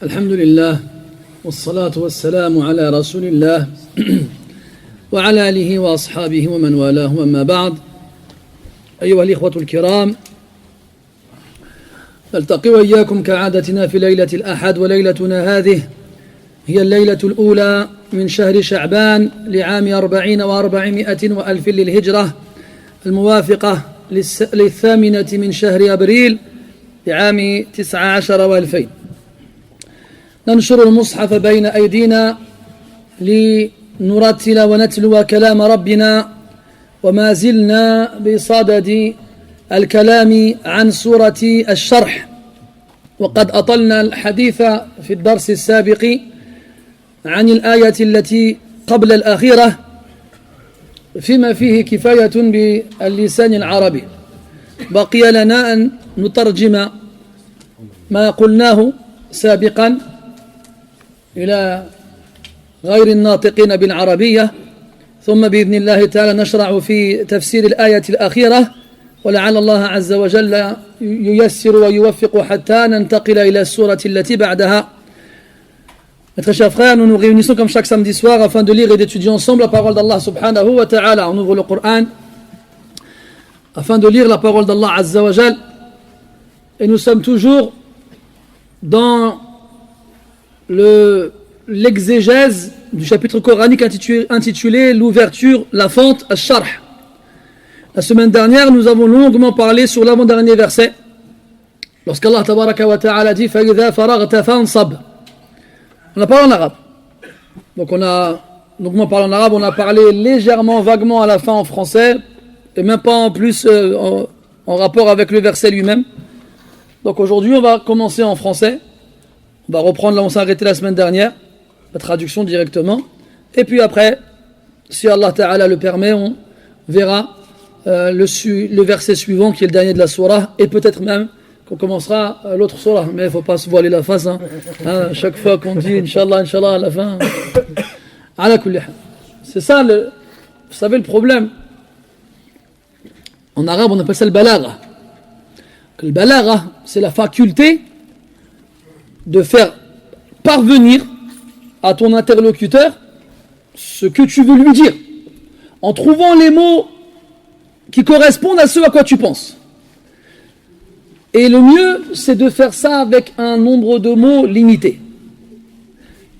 الحمد لله والصلاة والسلام على رسول الله وعلى آله وأصحابه ومن والاه وما بعد. أيها الإخوة الكرام، نلتقي وإياكم كعادتنا في ليلة الأحد، وليلتنا هذه هي الليلة الأولى من شهر شعبان لعام 40 و400 وألف للهجرة، الموافقة للثامنة من شهر أبريل لعام 19 و2000. ننشر المصحف بين أيدينا لنرتل ونتلو كلام ربنا، وما زلنا بصدد الكلام عن سورة الشرح، وقد أطلنا الحديث في الدرس السابق عن الآية التي قبل الأخيرة فيما فيه كفاية باللسان العربي. بقي لنا أن نترجم ما قلناه سابقا إلى غير الناطقين بالعربية، ثم بإذن الله تعالى نشرع في تفسير الآية الأخيرة، ولعل الله عز وجل ييسر ويوفق حتى ننتقل إلى السورة التي بعدها. Mes très chers frères, nous nous réunissons comme chaque samedi soir afin de lire et d'étudier ensemble la parole d'Allah subhanahu wa ta'ala. On ouvre le Coran afin de lire la parole d'Allah azza wa jal, et nous sommes toujours dans l'exégèse du chapitre coranique intitulé l'ouverture, la fente, al-sharh. La semaine dernière, nous avons longuement parlé sur l'avant-dernier verset, lorsqu'Allah tabaraka wa ta'ala dit فَإِذَا فَرَغْتَ فَانْصَبْ. On a parlé en arabe. Donc on a parlé légèrement, vaguement à la fin en français, et même pas en plus en rapport avec le verset lui-même. Donc aujourd'hui, on va commencer en français. On va reprendre là où on s'est arrêté la semaine dernière, la traduction directement. Et puis après, si Allah Ta'ala le permet, on verra le verset suivant qui est le dernier de la surah, et peut-être même qu'on commencera l'autre surah. Mais il ne faut pas se voiler la face. Chaque fois qu'on dit Inch'Allah, Inch'Allah à la fin. C'est ça, vous savez le problème. En arabe, on appelle ça le balagha. Le balagha, c'est la faculté de faire parvenir à ton interlocuteur ce que tu veux lui dire, en trouvant les mots qui correspondent à ce à quoi tu penses. Et le mieux, c'est de faire ça avec un nombre de mots limité.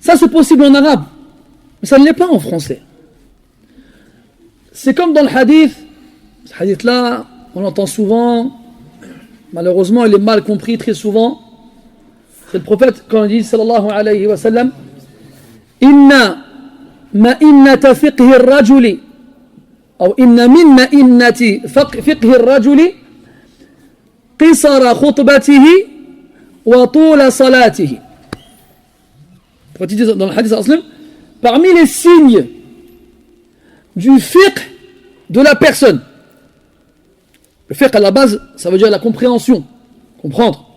Ça, c'est possible en arabe, mais ça ne l'est pas en français. C'est comme dans le hadith. Ce hadith-là, on l'entend souvent. Malheureusement, il est mal compris très souvent. C'est le prophète quand il dit sallallahu alayhi wa sallam inna ma'innata fiqhi ar-rajuli ou inna min ma'innati fiqhi ar-rajuli qisara khutbatihi wa tula salatihi. Quand il dit dans le hadith sallallahu, parmi les signes du fiqh de la personne, le fiqh à la base, ça veut dire la compréhension, comprendre.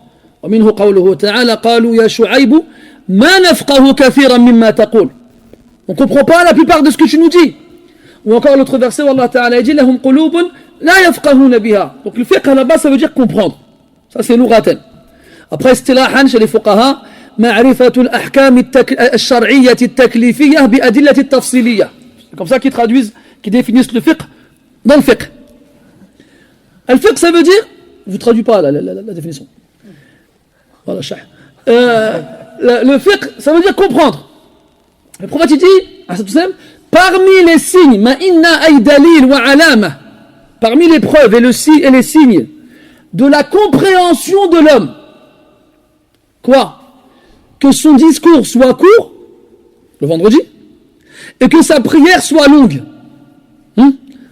ومنه قوله تعالى قالوا يا شعيب ما نفقه كثيرا مما تقول. On ne comprend pas la plupart de ce que tu nous dis. Ou encore l'autre verset où Allah Ta'ala dit لهم قلوب لا يفقهون بها. Donc le fiqh à la base ça veut dire comprendre. Ça c'est لغة. Après اصطلاحا chez les فقهاء معرفة الأحكام الشرعية التكليفية بأدلة التفصيلية. C'est comme ça qu'ils traduisent, qu'ils définissent le fiqh dans le fiqh. Le fiqh ça veut dire, je ne traduis pas la définition. Voilà, le fiqh, ça veut dire comprendre. Le prophète il dit, parmi les signes, parmi les preuves et les signes de la compréhension de l'homme, quoi? Que son discours soit court, le vendredi, et que sa prière soit longue.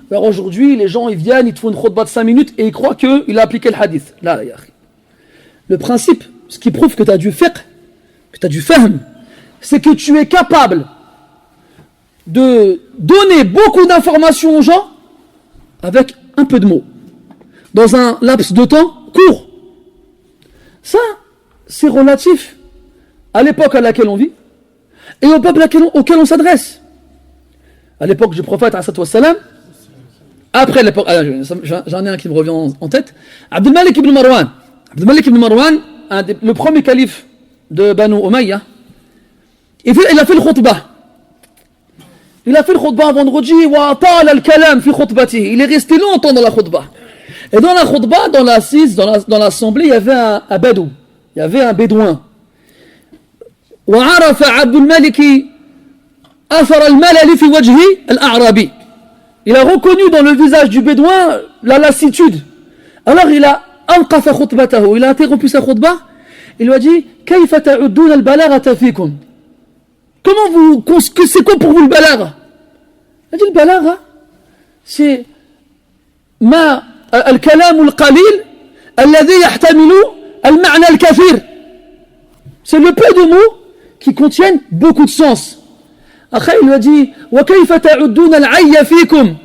Alors aujourd'hui, les gens ils viennent, ils te font une khutbah de 5 minutes et ils croient qu'il a appliqué le hadith. Là, le principe, ce qui prouve que tu as du fiqh, que tu as du fahm, c'est que tu es capable de donner beaucoup d'informations aux gens avec un peu de mots, dans un laps de temps court. Ça, c'est relatif à l'époque à laquelle on vit et au peuple auquel on s'adresse. À l'époque du prophète, après l'époque, j'en ai un qui me revient en tête, Abdul Malik ibn Marwan. Abdul Malik ibn Marwan, le premier calife de Banu Umayya, il a fait le khutbah. Il a fait le khutbah vendredi, il est resté longtemps dans la khutbah. Et dans la khutbah, dans l'assise, dans l'assemblée, il y avait un badou, il y avait un bédouin. وعرف عبد الملك أثر الملل في وجه الأعرابي. Il a reconnu dans le visage du bédouin la lassitude. Alors il a أوقف خطبته, il a interrompu sa khutbah. Il lui a dit كيف تعدون البلاغة فيكم. Comment vous, c'est quoi pour vous le balagha? Il a dit le balagha, c'est ما الكلام القليل الذي يحتمل المعنى الكثير. C'est le peu de mots qui contiennent beaucoup de sens. Après il lui a dit وكيف تعدون العي فيكم.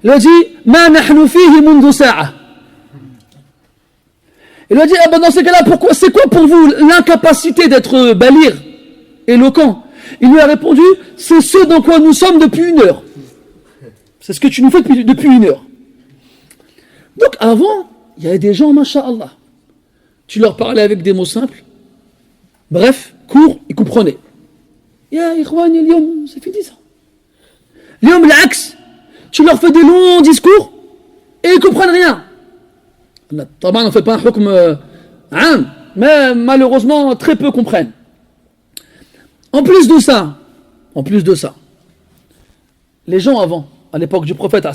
Il lui a dit ما نحن فيه منذ ساعة. Il lui a dit ah ben dans ce cas-là pourquoi, c'est quoi pour vous l'incapacité d'être balir, éloquent? Il lui a répondu c'est ce dans quoi nous sommes depuis 1 heure. C'est ce que tu nous fais depuis 1 heure. Donc avant il y avait des gens masha'Allah, tu leur parlais avec des mots simples, bref, court, ils comprenaient. Ya ikhwani اليوم c'est fini ça. اليوم العكس, tu leur fais des longs discours et ils comprennent rien. طبعا on ne fait pas un hukm عام, mais malheureusement très peu comprennent. En plus de ça, les gens avant, à l'époque du prophète,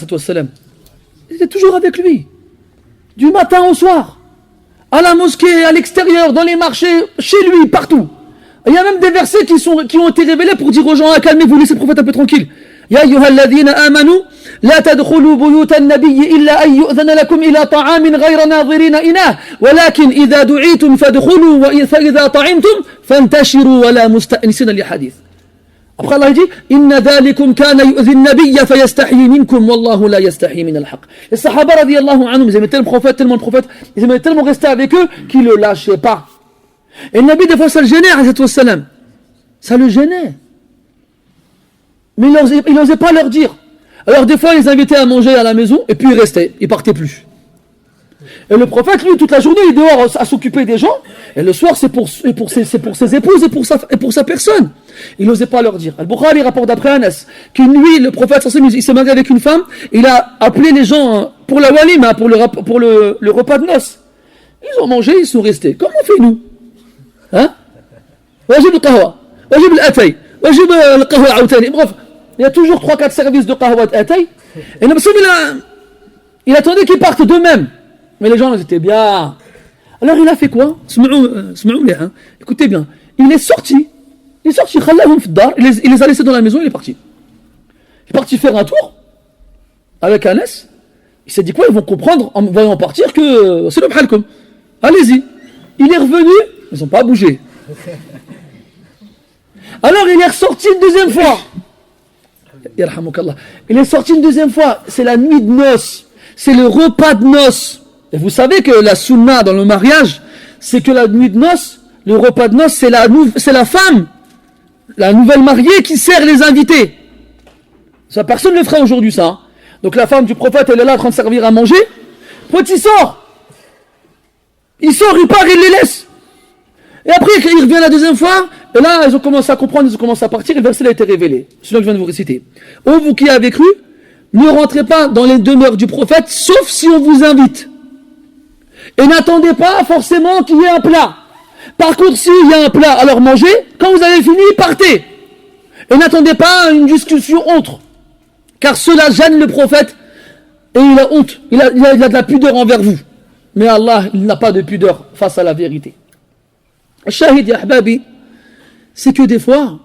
ils étaient toujours avec lui, du matin au soir, à la mosquée, à l'extérieur, dans les marchés, chez lui, partout. Il y a même des versets qui ont été révélés pour dire aux gens, calmez-vous, laissez le prophète un peu tranquille. يا أيها الذين آمنوا لا تدخلوا بيوت النبي إلا أن يؤذن لكم إلى طعام غير ناظرين إناه ولكن إذا دعيتم فادخلوا فإذا طعمتم فانتشروا ولا مستأنسين لحديث. Après Allah dit إن ذلكم كان يؤذي النبي فيستحيي منكم والله لا يستحيي من الحق. Les Sahaba radiyallahu anhum, ils aimaient tellement le prophète, ils aimaient tellement rester avec eux qu'ils ne le lâchaient pas. Et le Nabi des fois ça le gênait, ça le gênait. Mais il n'osait pas leur dire. Alors des fois, ils les invitaient à manger à la maison, et puis ils restaient, ils partaient plus. Et le prophète, lui, toute la journée, il est dehors à s'occuper des gens, et le soir, c'est pour ses épouses et pour sa personne. Il n'osait pas leur dire. Al-Bukhari rapporte d'après Anas, qu'une nuit, le prophète, il s'est marié avec une femme, il a appelé les gens pour la walima, pour le repas de noces. Ils ont mangé, ils sont restés. Comment on fait nous? Hein? Wajib al-qahwa, wajib al-atay, wajib al-qahwa al-awtani. Bref. Il y a toujours 3-4 services de qahwa atay. Et il attendait qu'ils partent d'eux-mêmes. Mais les gens, ils étaient bien. Alors il a fait quoi? Écoutez bien. Il est sorti, il les a laissés dans la maison, il est parti. Il est parti faire un tour avec Anas. Il s'est dit quoi? Ils vont comprendre en voyant partir que c'est le bhalkum. Allez-y. Il est revenu, ils n'ont pas bougé. Alors il est ressorti une deuxième fois. Il est sorti une deuxième fois, c'est la nuit de noces, c'est le repas de noces. Et vous savez que la sunna dans le mariage, c'est que la nuit de noces, le repas de noces, c'est la femme, la nouvelle mariée qui sert les invités. Ça, personne ne le ferait aujourd'hui, ça. Hein. Donc la femme du prophète, elle est là en train de servir à manger. Quand il sort, il part, il les laisse. Et après, il revient la deuxième fois, et là, ils ont commencé à comprendre, ils ont commencé à partir, et le verset a été révélé. Celui que je viens de vous réciter. Ô vous qui avez cru, ne rentrez pas dans les demeures du prophète, sauf si on vous invite. Et n'attendez pas forcément qu'il y ait un plat. Par contre, s'il y a un plat, alors mangez. Quand vous avez fini, partez. Et n'attendez pas une discussion autre. Car cela gêne le prophète, et il a honte. Il a de la pudeur envers vous. Mais Allah, il n'a pas de pudeur face à la vérité. Shahid ya ahbabi, c'est que des fois,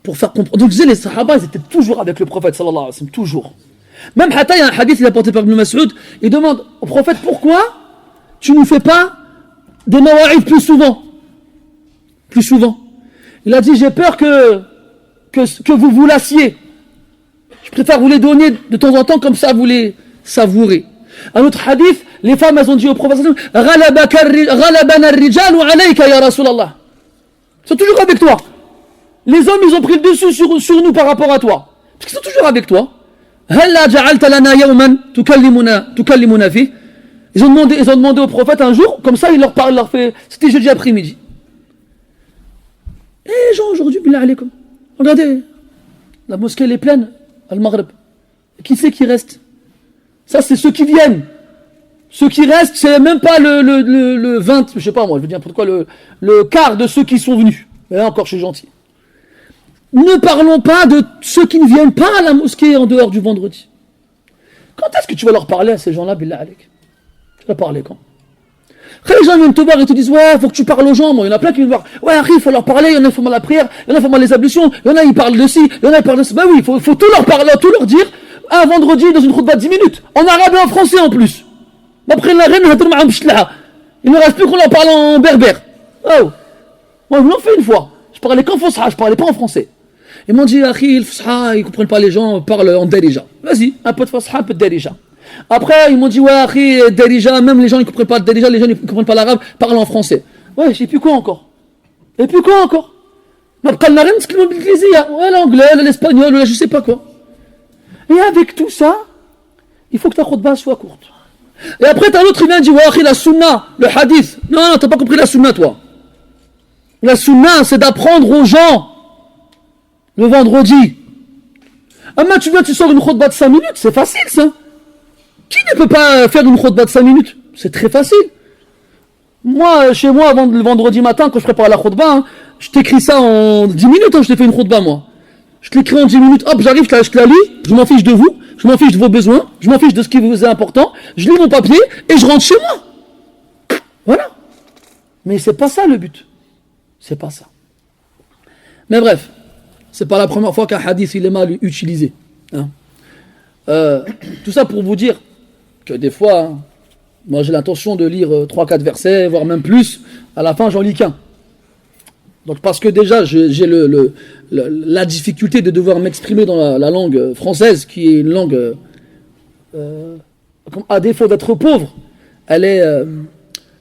pour faire comprendre. Donc, je disais, les Sahaba, ils étaient toujours avec le prophète, sallallahu alayhi wa sallam, toujours. Même Hatta, il y a un hadith, il a porté par Ibn Mas'ud, il demande au prophète pourquoi tu ne fais pas des mawa'id plus souvent. Plus souvent. Il a dit j'ai peur que vous vous lassiez. Je préfère vous les donner de temps en temps, comme ça vous les savourez. Un autre hadith, les femmes elles ont dit au prophète Ghalabana ar-rijalu alayka ya Rasulallah. Ils sont toujours avec toi. Les hommes ils ont pris le dessus sur nous par rapport à toi. Parce qu'ils sont toujours avec toi. Halla ja'alta lana yawman tukallimuna fi. Ils ont demandé au prophète un jour, comme ça il leur fait, c'était jeudi après-midi. Et les gens aujourd'hui, billah alaykoum, regardez, la mosquée elle est pleine, Al-Maghreb. Qui c'est qui reste? Ça, c'est ceux qui viennent. Ceux qui restent, c'est même pas le 20, je sais pas moi, je veux dire pourquoi le quart de ceux qui sont venus. Mais là encore, je suis gentil. Ne parlons pas de ceux qui ne viennent pas à la mosquée en dehors du vendredi. Quand est-ce que tu vas leur parler à ces gens-là, billah alayk? Tu vas parler quand? Quand les gens viennent te voir et te disent ouais, faut que tu parles aux gens, moi, il y en a plein qui viennent voir, ouais, il faut leur parler, il y en a qui font mal la prière, il y en a qui font mal les ablutions, il y en a qui parlent de ci, il y en a qui parlent de ça. Ben oui, il faut tout leur parler, tout leur dire, un vendredi dans une khutbah de 10 minutes, en arabe et en français en plus. Après la reine, il ne reste plus qu'on leur parle en berbère. Oh, moi, je l'en fais une fois. Je parlais qu'en fosha, je parlais pas en français. Ils m'ont dit, Akhi, le fosha, ils comprennent pas les gens, parlent en darija. Vas-y, un peu de fosha, un peu de darija. Après, ils m'ont dit, ouais, Akhi, darija, même les gens, ils comprennent pas le darija, les gens, ils comprennent pas l'arabe, parlent en français. Ouais, je sais plus quoi encore. Et puis quoi encore? Ouais, l'anglais, l'espagnol, je sais pas quoi. Et avec tout ça, il faut que ta khutbah soit courte. Et après, t'as l'autre, il vient dire, ouais, Akhi, la sunna, le hadith. Non, t'as pas compris la sunna, toi. La sunna, c'est d'apprendre aux gens le vendredi. Ah, mais tu viens, tu sors une khutbah de 5 minutes, c'est facile, ça. Qui ne peut pas faire une khutbah de 5 minutes? C'est très facile. Moi, chez moi, le vendredi matin, quand je prépare la khutbah, hein, je t'écris ça en 10 minutes, hein, je t'ai fait une khutbah, moi. Je te l'écris en 10 minutes, hop, j'arrive, je te la lis, je m'en fiche de vous, je m'en fiche de vos besoins, je m'en fiche de ce qui vous est important, je lis mon papier et je rentre chez moi. Voilà. Mais c'est pas ça le but. C'est pas ça. Mais bref, c'est pas la première fois qu'un hadith il est mal utilisé. Hein. Tout ça pour vous dire que des fois, hein, moi j'ai l'intention de lire 3-4 versets, voire même plus, à la fin j'en lis qu'un. Donc parce que déjà j'ai la difficulté de devoir m'exprimer dans la langue française, qui est une langue, à défaut d'être pauvre, elle est,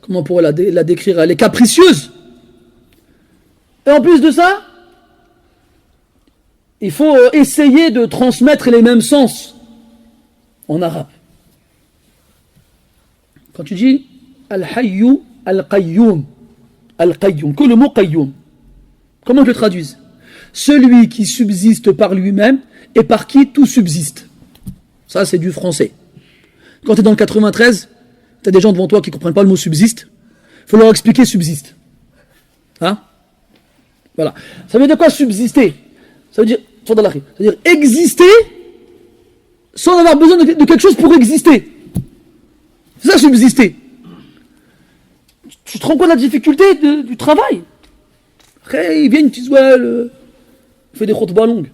comment on pourrait la décrire, elle est capricieuse. Et en plus de ça, il faut essayer de transmettre les mêmes sens en arabe. Quand tu dis Al-Hayyu Al-Qayyum, Al-Qayyum, que le mot Qayyum, comment je le traduise? Celui qui subsiste par lui-même et par qui tout subsiste. Ça, c'est du français. Quand tu es dans le 93, tu as des gens devant toi qui ne comprennent pas le mot subsiste. Il faut leur expliquer subsiste. Hein? Voilà. Ça veut dire quoi subsister? Ça veut dire exister sans avoir besoin de quelque chose pour exister. C'est ça subsister. Tu te rends compte de la difficulté du travail? Après, ils viennent, ils disent, ouais, il fait des khutbahs longues.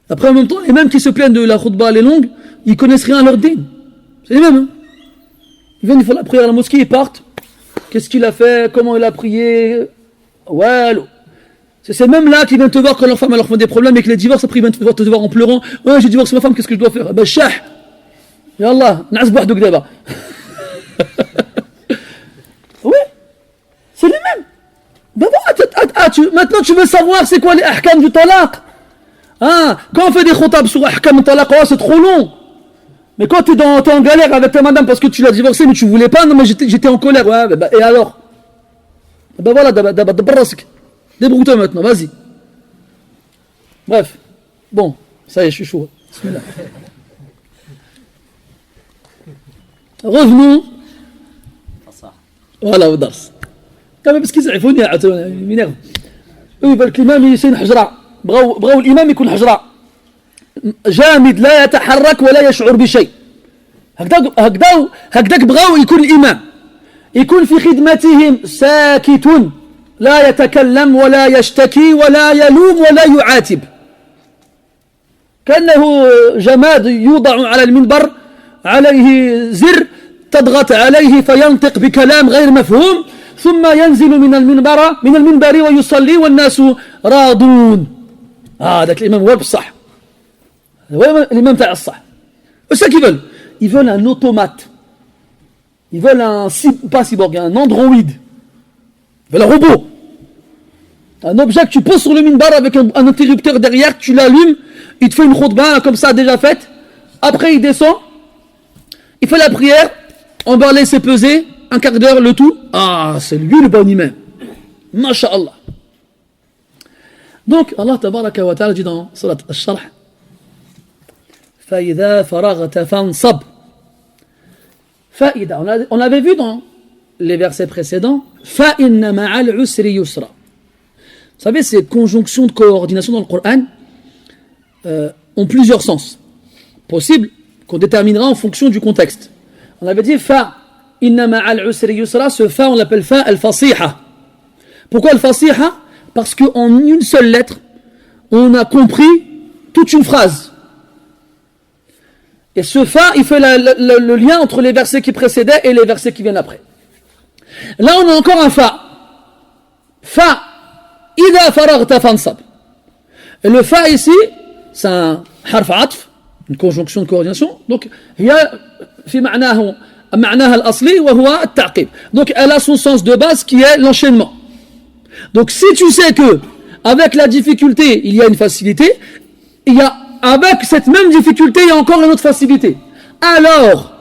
Après, en même temps, les mêmes qui se plaignent de la khutbah, elle est longue, ils connaissent rien à leur din. C'est les mêmes. Hein. Ils viennent, ils font la prière à la mosquée, ils partent. Qu'est-ce qu'il a fait? Comment il a prié? Ouais, c'est ces mêmes-là qui viennent te voir quand leur femme leur fait des problèmes et que les divorces, après ils viennent te voir en pleurant. Ouais, j'ai divorcé ma femme, qu'est-ce que je dois faire? Ben, shah! Yallah, na'az bouhdouk d'aba. Oui, c'est les mêmes. Ben voilà, maintenant tu veux savoir c'est quoi les ahkam du talaq. Hein, quand on fait des khotab sur ahkam du talaq, oh, c'est trop long. Mais quand t'es en galère avec ta madame parce que tu l'as divorcé mais tu voulais pas, non mais j'étais en colère, ouais, ben, et alors? Ben voilà, débrouille-toi maintenant, vas-y. Bref, bon, ça y est, je suis chaud. Bismillah. Revenons. Voilà, au dars. Parce qu'ils يعرفوني m'énerve. Eux ils veulent que l'imam يكون حجرة. بغاو الإمام يكون حجرة. جامد لا يتحرك ولا يشعر بشيء. هكذاك بغاو يكون الإمام. يكون في خدمتهم ساكت لا يتكلم ولا يشتكي ولا يلوم ولا يعاتب. كأنه جماد يوضع على المنبر عليه زر تضغط عليه فينطق بكلام غير مفهوم ثم ينزل من المنبر ويصلي والناس راضون. هذاك الإمام هو بصح. هو الإمام تاع الصح. وش qu'ils veulent? Ils veulent un automate. Ils veulent pas cyborg, un androïde. Ils veulent un robot. Un objet que tu poses sur le minbar avec un interrupteur derrière, tu l'allumes, il te fait une khutbah comme ça déjà faite. Après il descend, il fait la prière, emballer, c'est peser, un quart d'heure le tout. Ah, c'est lui le bon imam. Masha'Allah. Donc, Allah tabaraka wa ta'ala dit dans Surat Al-Sharh, فَإِذَا فَرَغْتَ فَانْصَبْ. Fa'ida. On avait vu dans les versets précédents, فَإِنَّ مَعَ الْعُسْرِ يُسْرًا. Vous savez, ces conjonctions de coordination dans le Coran ont plusieurs sens possibles qu'on déterminera en fonction du contexte. On avait dit fa inna ma'al usri yusra, ce fa on l'appelle fa al-fasiha. Pourquoi al-fasiha? Parce qu'en une seule lettre, on a compris toute une phrase. Et ce fa, il fait le lien entre les versets qui précédaient et les versets qui viennent après. Là, on a encore un fa. Fa, idha faragta fansab. Et le fa ici, c'est un harf atf, une conjonction de coordination. Donc, هي في معناها الأصلي وهو التعقيب. Donc, elle a son sens de base qui est l'enchaînement. Donc, si tu sais que avec la difficulté, il y a une facilité, avec cette même difficulté, il y a encore une autre facilité. Alors,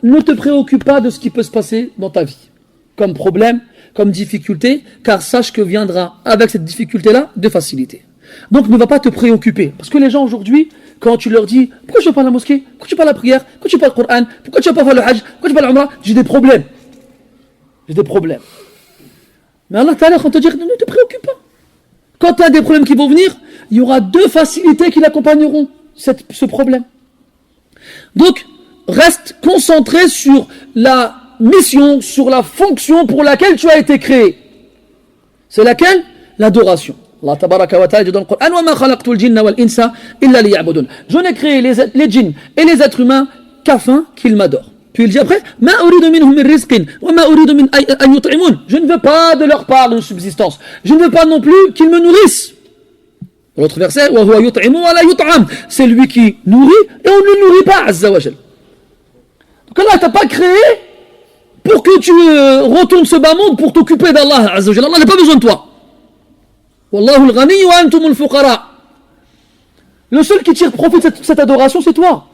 ne te préoccupe pas de ce qui peut se passer dans ta vie, comme problème, comme difficulté, car sache que viendra avec cette difficulté-là de facilité. Donc ne va pas te préoccuper, parce que les gens aujourd'hui, quand tu leur dis pourquoi tu ne fais pas la mosquée, pourquoi tu ne fais pas la prière, pourquoi tu ne fais pas le Coran, pourquoi tu ne fais pas le Hajj, pourquoi tu ne fais pas l'Umrah, j'ai des problèmes. Mais Allah Ta'ala quand te dit ne te préoccupe pas. Quand tu as des problèmes qui vont venir, il y aura deux facilités qui l'accompagneront ce problème. Donc reste concentré sur la mission, sur la fonction pour laquelle tu as été créé. C'est laquelle? L'adoration. Allah tabaraka wa ta'ala dit dans le Coran وَمَا خَلَقْتُ الْجِنَّ وَالْإِنسَ إِلَّا لِيَعْبُدُونَ. Je n'ai créé les djinns et les êtres humains qu'afin qu'ils m'adorent. Puis il dit après مَا أُرِيدُ مِنْهُمْ مِنْ رِزْقٍ وَمَا أُرِيدُ مِنْ أَنْ يُطْعِمُونَ. Je ne veux pas de leur part de subsistance. Je ne veux pas non plus qu'ils me nourrissent. Dans l'autre verset وَهُوَ يُطْعِمُ وَلَا يُطْعَمُ. C'est lui qui nourrit et on ne le nourrit pas azza wa jal. Donc Allah t'a pas créé pour que tu retournes ce bas monde pour t'occuper d'Allah azza wa jal. Allah n'a pas besoin de toi. Wallahu al-ghani wa antum al-fuqara. Le seul qui tire profit de cette adoration, c'est toi.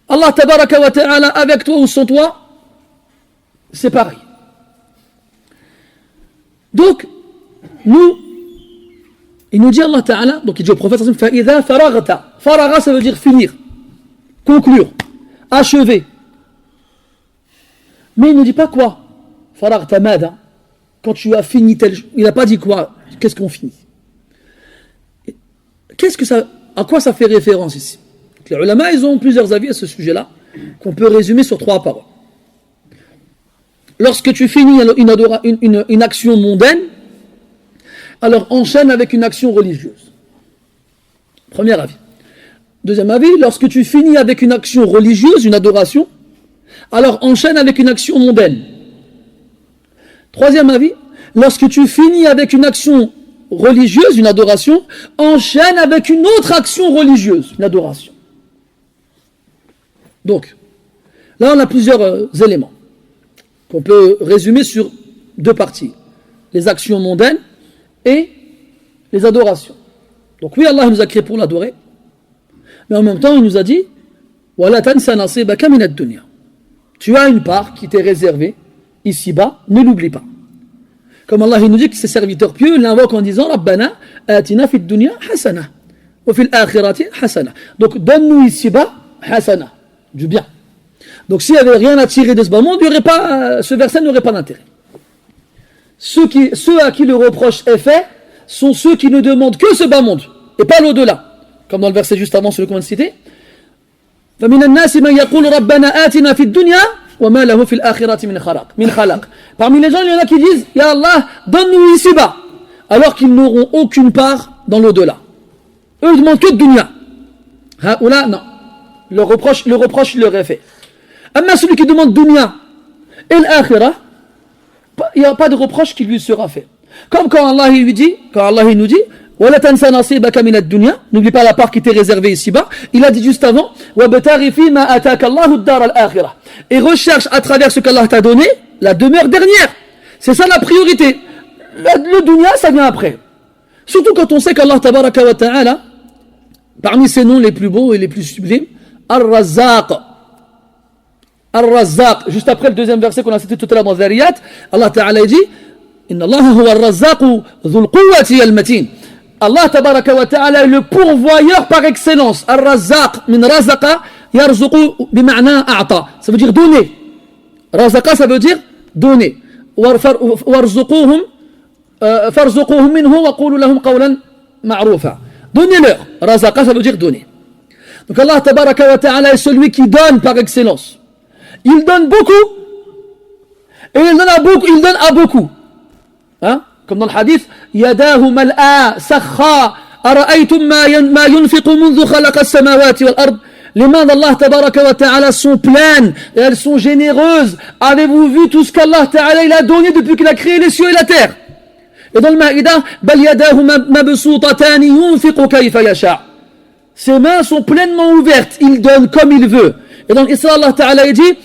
Allah tabaraka wa ta'ala, avec toi ou sans toi, c'est pareil. Donc, il nous dit Allah ta'ala, donc il dit au prophète, فَإِذَا فَرَغْتَ. Faragha, ça veut dire finir, conclure, achever. Mais il ne dit pas quoi. Faragta mada. Quand tu as fini tel... Il n'a pas dit quoi. Qu'est-ce qu'on finit? À quoi ça fait référence ici? Les ulama, ils ont plusieurs avis à ce sujet-là, qu'on peut résumer sur 3 paroles. Lorsque tu finis une action mondaine, alors enchaîne avec une action religieuse. Premier avis. Deuxième avis, lorsque tu finis avec une action religieuse, une adoration, alors enchaîne avec une action mondaine. Troisième avis, lorsque tu finis avec une action religieuse, une adoration, enchaîne avec une autre action religieuse, une adoration. Donc, là on a plusieurs éléments qu'on peut résumer sur 2 parties. Les actions mondaines et les adorations. Donc oui, Allah nous a créés pour l'adorer, mais en même temps il nous a dit وَلَا تَنْسَ نَصِيبَكَ مِنَ الدُّنْيَا. Tu as une part qui t'est réservée ici-bas, ne l'oublie pas. Comme Allah il nous dit que ses serviteurs pieux l'invoquent en disant Rabbana atina fid dunya hasana wa fil akhirati hasana. Donc donne-nous ici-bas hasana, du bien. Donc s'il n'y avait rien à tirer de ce bas monde, ce verset n'aurait pas d'intérêt. Ceux à qui le reproche est fait sont ceux qui ne demandent que ce bas monde et pas l'au-delà. Comme dans le verset juste avant, celui qu'on vient de citer. فَمِنَ النَّاسِ مَنْ يَقُولُ رَبَّنَا آتِنَا فِي الدُّنْيا وَمَا لَهُ فِي الْآخِرَةِ مِنْ خَلَقٍ. Parmi les gens, il y en a qui disent Ya Allah, donne-nous ici-bas, alors qu'ils n'auront aucune part dans l'au-delà. Eux, ils demandent que de dunya. Haoula, non. Le reproche leur est fait. Mais celui qui demande dunya et l'akhirah, il n'y a pas de reproche qui lui sera fait. Comme quand Allah il nous dit وَلَا تَنْسَ نَصِيبَكَ مِنَ الدُّنْيَا. N'oublie pas la part qui t'est réservée ici-bas. Il a dit juste avant وَابْتَغِ فِي مَا أَتَاكَ اللَّهُ الدَّارَ الْآخِرَةَ. Et recherche à travers ce qu'Allah t'a donné la demeure dernière. C'est ça la priorité. Le dunya, ça vient après. Surtout quand on sait qu'Allah tabaraka wa ta'ala, parmi ses noms les plus beaux et les plus sublimes, Ar-Razzaq. Ar-Razzaq. Juste après le deuxième verset qu'on a cité tout à l'heure dans Zariyat, Allah ta'ala dit Inna Allah huwa ar-razzaqu dhul quwwati al-matin. Allah tabaraka wa ta'ala est le pourvoyeur par excellence. Ar-razzaq min razaqa yarzuqu bima'na a'ta. Ça veut dire donner. Razaqa ça veut dire donner. Warzuquhum farzuquhum minhu wa qulu lahum qawlan ma'rufa. Donnez-leur. Razaqa ça veut dire donner. Donc Allah tabaraka wa ta'ala est celui qui donne par excellence. Il donne beaucoup et il donne à beaucoup. Hein? Comme dans le hadith, Yadahu mal'a sakha ara'aytum ma yunfiqu mundhu khalaqa as-samawati wal ard. Les mains d'Allah tabaraka wa ta'ala sont pleines et elles sont généreuses. Avez-vous vu tout ce qu'Allah ta'ala il a donné depuis qu'il a créé les cieux et la terre? Et dans le Maïda, bal yadahu mabsutatani yunfiqu kayfa yasha'. Ses mains sont pleinement ouvertes, il donne comme il veut. Et dans l'Isra, Allah ta'ala il dit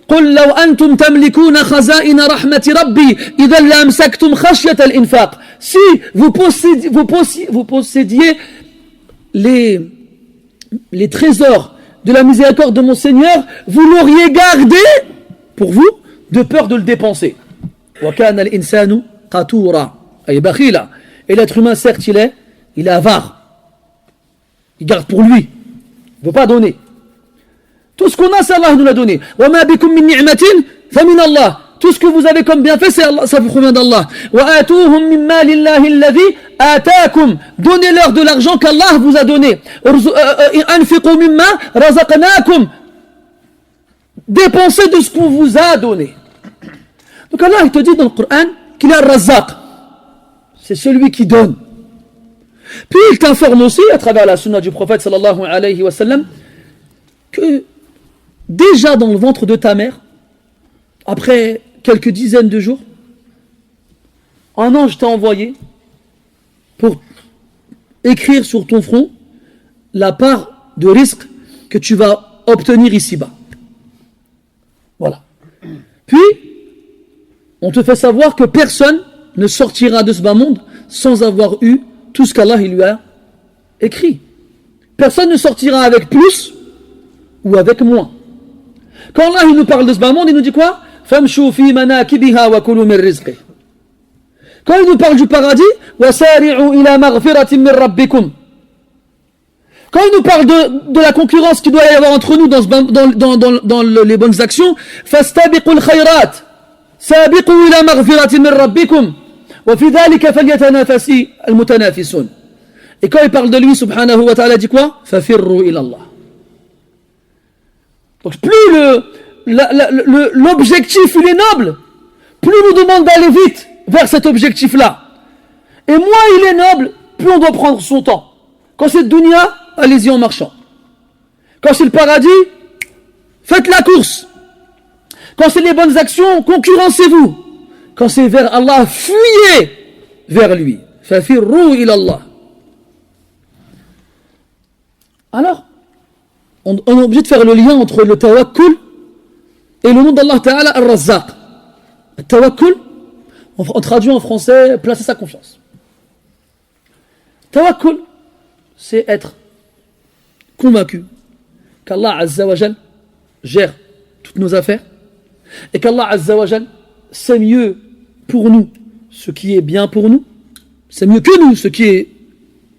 قل لو أنتم تملكون خزائن رحمة ربي إذا لأمسكتم خشية الإنفاق. Si vous possédiez les trésors de la miséricorde de mon Seigneur, vous l'auriez gardé pour vous de peur de le dépenser. وكان الإنسان قتورا أي بخيلا. Et l'être humain certes il est avare. Il garde pour lui. Il ne veut pas donner. Tout ce qu'on a, c'est Allah nous l'a donné. وَمَا بِكُم مِّن نِعْمَةٍ فَمِنَ اللَّهِ. Tout ce que vous avez comme bienfait, c'est Allah, ça vous provient d'Allah. وَآتُوهُم مِّن مَّالِ اللَّهِ الَّذِي آتَاكُم. Donnez-leur de l'argent qu'Allah vous a donné. أَنْفِقُوا مِمَّا رَزَقْنَاكُم. Dépensez de ce qu'on vous a donné. Donc Allah, il te dit dans le Coran qu'il est Ar-Razzaq. C'est celui qui donne. Puis il t'informe aussi, à travers la sunna du prophète sallallahu alayhi wa sallam, que déjà dans le ventre de ta mère, après quelques dizaines de jours, un ange t'a envoyé pour écrire sur ton front la part de risque que tu vas obtenir ici-bas. Voilà. Puis, on te fait savoir que personne ne sortira de ce bas monde sans avoir eu tout ce qu'Allah il lui a écrit. Personne ne sortira avec plus ou avec moins. Quand Allah il nous parle de ce bas monde, il nous dit quoi? Famshu fi manakibiha wa kulu min rizqi. Quand il nous parle du paradis, wasari'u ila maghfiratin min rabbikum. Quand il nous parle de la concurrence qu'il doit y avoir entre nous dans les bonnes actions, fastabiqul khayrat, sabiqu ila maghfiratin min rabbikum, wa fi dhalika falyatanafasi almutanafisun. Et quand il parle de lui, subhanahu wa ta'ala, dit quoi? Fafirru ila Allah. Donc plus l'objectif il est noble, plus on nous demande d'aller vite vers cet objectif-là. Et moins il est noble, plus on doit prendre son temps. Quand c'est dunya, allez-y en marchant. Quand c'est le paradis, faites la course. Quand c'est les bonnes actions, concurrencez-vous. Quand c'est vers Allah, fuyez vers lui. Fafirru ila Allah. Alors, on est obligé de faire le lien entre le tawakkul et le nom d'Allah Ta'ala Ar-Razzaq. Le tawakkul, on traduit en français, placer sa confiance. Tawakkul, c'est être convaincu qu'Allah Azza wa Jal gère toutes nos affaires et qu'Allah Azza wa Jal sait mieux pour nous ce qui est bien pour nous, c'est mieux que nous ce qui est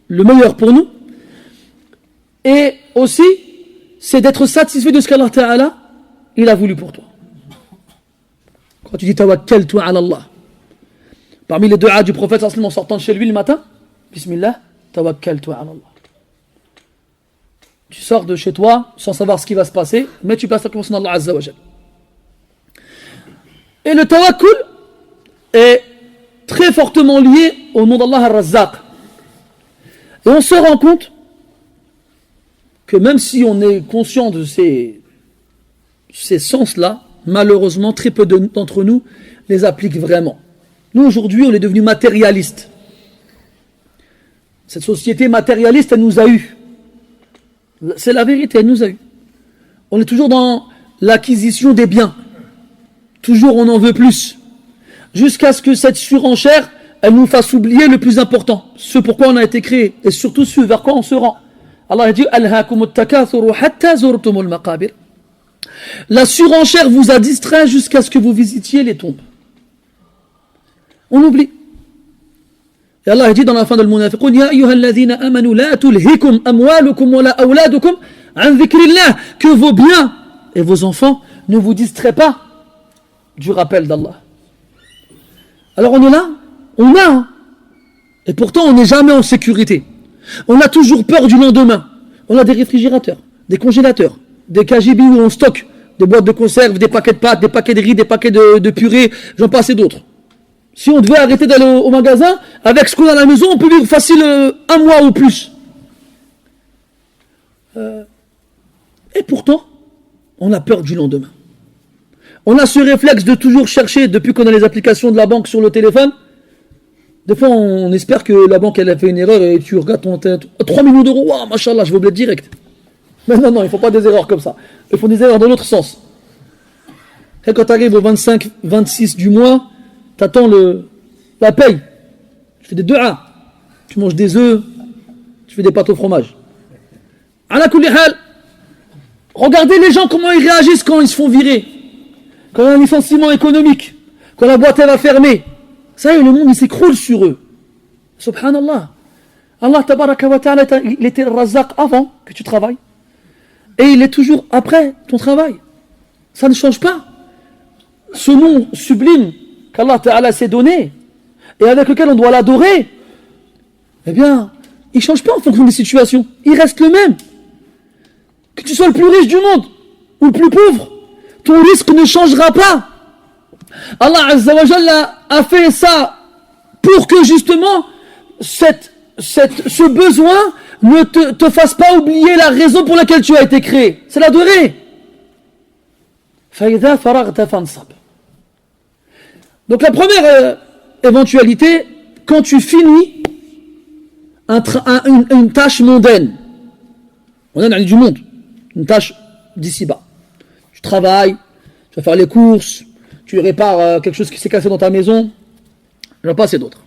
le meilleur pour nous, et aussi c'est d'être satisfait de ce qu'Allah Ta'ala il a voulu pour toi. Quand tu dis tawakkaltu ala Allah, parmi les du'a du prophète en sortant de chez lui le matin, Bismillah, tawakkaltu ala Allah. Tu sors de chez toi sans savoir ce qui va se passer, mais tu passes la confiance en Allah Azza wa Jal. Et le tawakkul est très fortement lié au nom d'Allah Ar-Razzaq. Et on se rend compte que même si on est conscient de ces sens-là, malheureusement, très peu d'entre nous les appliquent vraiment. Nous, aujourd'hui, on est devenus matérialistes. Cette société matérialiste, elle nous a eus. C'est la vérité, elle nous a eus. On est toujours dans l'acquisition des biens. Toujours, on en veut plus. Jusqu'à ce que cette surenchère, elle nous fasse oublier le plus important. Ce pourquoi on a été créé. Et surtout ce vers quoi on se rend. Allah dit Alhaakumut takathuru hatta zurtumul maqabir. La surenchère vous a distrait jusqu'à ce que vous visitiez les tombes. On oublie. Et Allah dit dans la fin de l'Munafiqun, Ya ayyuhalladhina amanu la tulhikum amwalukum wa la awladukum an dhikrillah, que vos biens et vos enfants ne vous distraient pas du rappel d'Allah. Alors on est là, on a, hein. Et pourtant on n'est jamais en sécurité. On a toujours peur du lendemain. On a des réfrigérateurs, des congélateurs, des KGB où on stocke des boîtes de conserve, des paquets de pâtes, des paquets de riz, des paquets de purée, j'en passe et d'autres. Si on devait arrêter d'aller au magasin, avec ce qu'on a à la maison, on peut vivre facile un mois ou plus. Et pourtant, on a peur du lendemain. On a ce réflexe de toujours chercher, depuis qu'on a les applications de la banque sur le téléphone, des fois on espère que la banque elle a fait une erreur et tu regardes ton 3 millions d'euros, waouh, machallah, je vais oublier direct. Mais non, il ne faut pas des erreurs comme ça. Il faut des erreurs dans l'autre sens. Et quand tu arrives au 25, 26 du mois, tu attends la paye. Tu fais des 2A. Tu manges des œufs, tu fais des pâtes au fromage. Ala kulli hal, regardez les gens comment ils réagissent quand ils se font virer. Quand il y a un licenciement économique, quand la boîte elle va fermer. Ça y est, le monde il s'écroule sur eux. Subhanallah. Allah tabaraka wa ta'ala, il était le razaq avant que tu travailles. Et il est toujours après ton travail. Ça ne change pas. Ce nom sublime qu'Allah Ta'ala s'est donné et avec lequel on doit l'adorer, eh bien, il ne change pas en fonction des situations. Il reste le même. Que tu sois le plus riche du monde ou le plus pauvre, ton risque ne changera pas. Allah Azza wa Jalla a fait ça pour que justement ce besoin ne te fasse pas oublier la raison pour laquelle tu as été créé. C'est l'adorer. فَإِذَا فَرَغْتَ فَانْصَبْ. Donc la première éventualité, quand tu finis une tâche mondaine, on a du monde, une tâche d'ici-bas. Tu travailles, tu vas faire les courses, tu répares quelque chose qui s'est cassé dans ta maison, j'en passe et d'autres.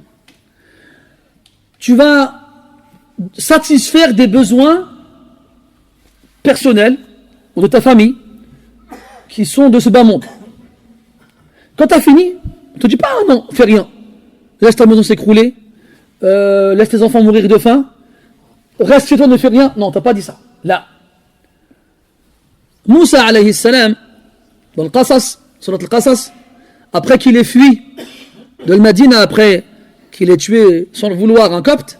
Tu vas satisfaire des besoins personnels ou de ta famille qui sont de ce bas monde. Quand tu as fini, on ne te dit pas non, fais rien. Laisse ta maison s'écrouler, laisse tes enfants mourir de faim, reste chez toi, ne fais rien. Non, tu n'as pas dit ça. Là. Moussa alayhi salam, dans le Qasas, surat al-Qasas, après qu'il ait fui de Madina, après qu'il ait tué sans le vouloir un copte,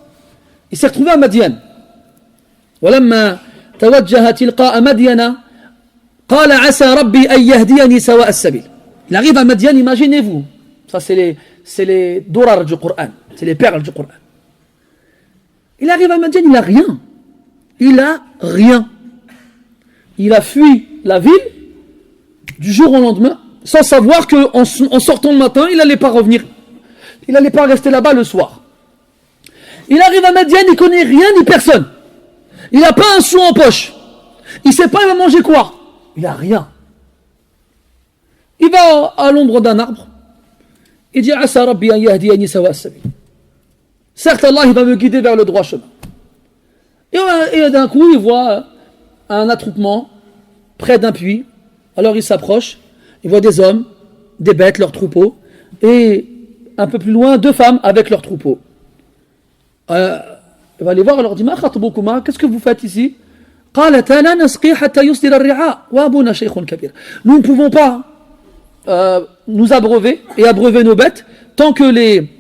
il s'est retrouvé à Madian. ولما توجه تلقاء مدين قال عسى ربي أن يهديني سواء السبيل. Il arrive à Madian, imaginez-vous. Ça c'est les dorar du Coran, c'est les perles du Coran. Il arrive à Madian, il n'a rien. Il a rien. Il a fui la ville du jour au lendemain sans savoir qu'en sortant le matin, il n'allait pas revenir. Il n'allait pas rester là-bas le soir. Il arrive à Madian, il ne connaît rien ni personne. Il n'a pas un sou en poche. Il ne sait pas il va manger quoi. Il n'a rien. Il va à l'ombre d'un arbre. Il dit Asa Rabbi an yahdiyani sawa as-sabil. Certes, Allah il va me guider vers le droit chemin. Et d'un coup, il voit un attroupement près d'un puits. Alors il s'approche. Il voit des hommes, des bêtes, leurs troupeaux. Et un peu plus loin, 2 femmes avec leurs troupeaux. Il va les voir, il leur dit qu'est-ce que vous faites ici? Nous ne pouvons pas nous abreuver et abreuver nos bêtes tant que les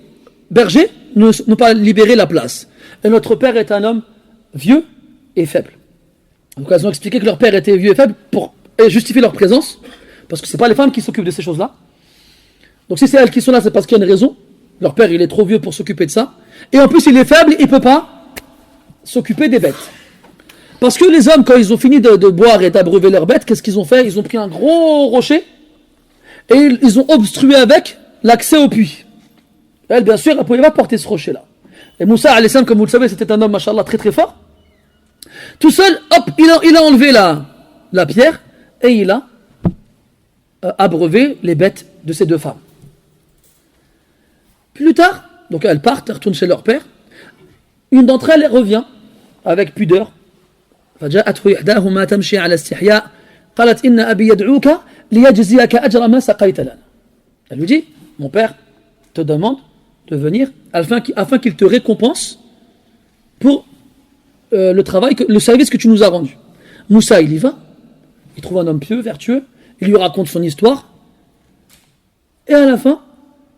bergers n'ont pas libéré la place. Et notre père est un homme vieux et faible. Donc elles ont expliqué que leur père était vieux et faible pour justifier leur présence, parce que ce n'est pas les femmes qui s'occupent de ces choses-là. Donc si c'est elles qui sont là, c'est parce qu'il y a une raison. Leur père, il est trop vieux pour s'occuper de ça. Et en plus, il est faible, il ne peut pas s'occuper des bêtes. Parce que les hommes, quand ils ont fini de boire et d'abreuver leurs bêtes, qu'est-ce qu'ils ont fait? Ils ont pris un gros rocher et ils ont obstrué avec l'accès au puits. Elle, bien sûr, elle ne pouvait pas porter ce rocher-là. Et Moussa, alayhi salam, comme vous le savez, c'était un homme, machallah, très très fort. Tout seul, hop, il a enlevé la pierre et il a abreuvé les bêtes de ces 2 femmes. Plus tard, donc elles partent, elles retournent chez leur père. Une d'entre elles revient avec pudeur. فجاءته إحداهما تمشي على استحياء قالت إن أبي يدعوك ليجزيك أجر ما سقيت لنا. Elle lui dit, mon père te demande de venir afin qu'il te récompense pour le service que tu nous as rendu. Moussa, il y va, il trouve un homme pieux, vertueux, il lui raconte son histoire, et à la fin,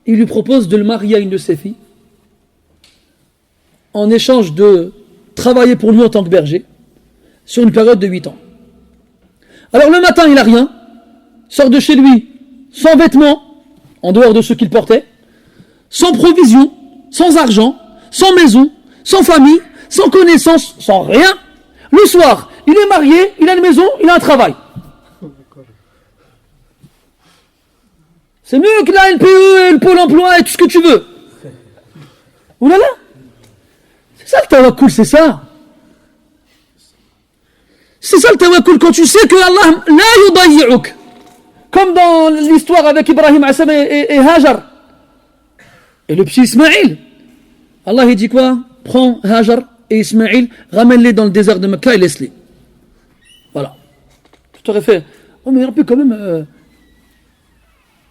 il lui propose de le marier à une de ses filles, en échange de travailler pour lui en tant que berger, sur une période de 8 ans. Alors le matin, il n'a rien, sort de chez lui, sans vêtements, en dehors de ceux qu'il portait, sans provision, sans argent, sans maison, sans famille, sans connaissance, sans rien. Le soir, il est marié, il a une maison, il a un travail. C'est mieux que la LPE, le Pôle emploi et tout ce que tu veux. Ouh là là. C'est ça le tawakkul, c'est ça. C'est ça le tawakkul, quand tu sais que Allah la yudayi'uk. Comme dans l'histoire avec Ibrahim et Hajar. Et le petit Ismaïl. Allah il dit quoi? Prends Hajar et Ismaïl, ramène-les dans le désert de Mecca et laisse-les. Voilà. Tu t'aurais fait, oh mais Rabbi quand même,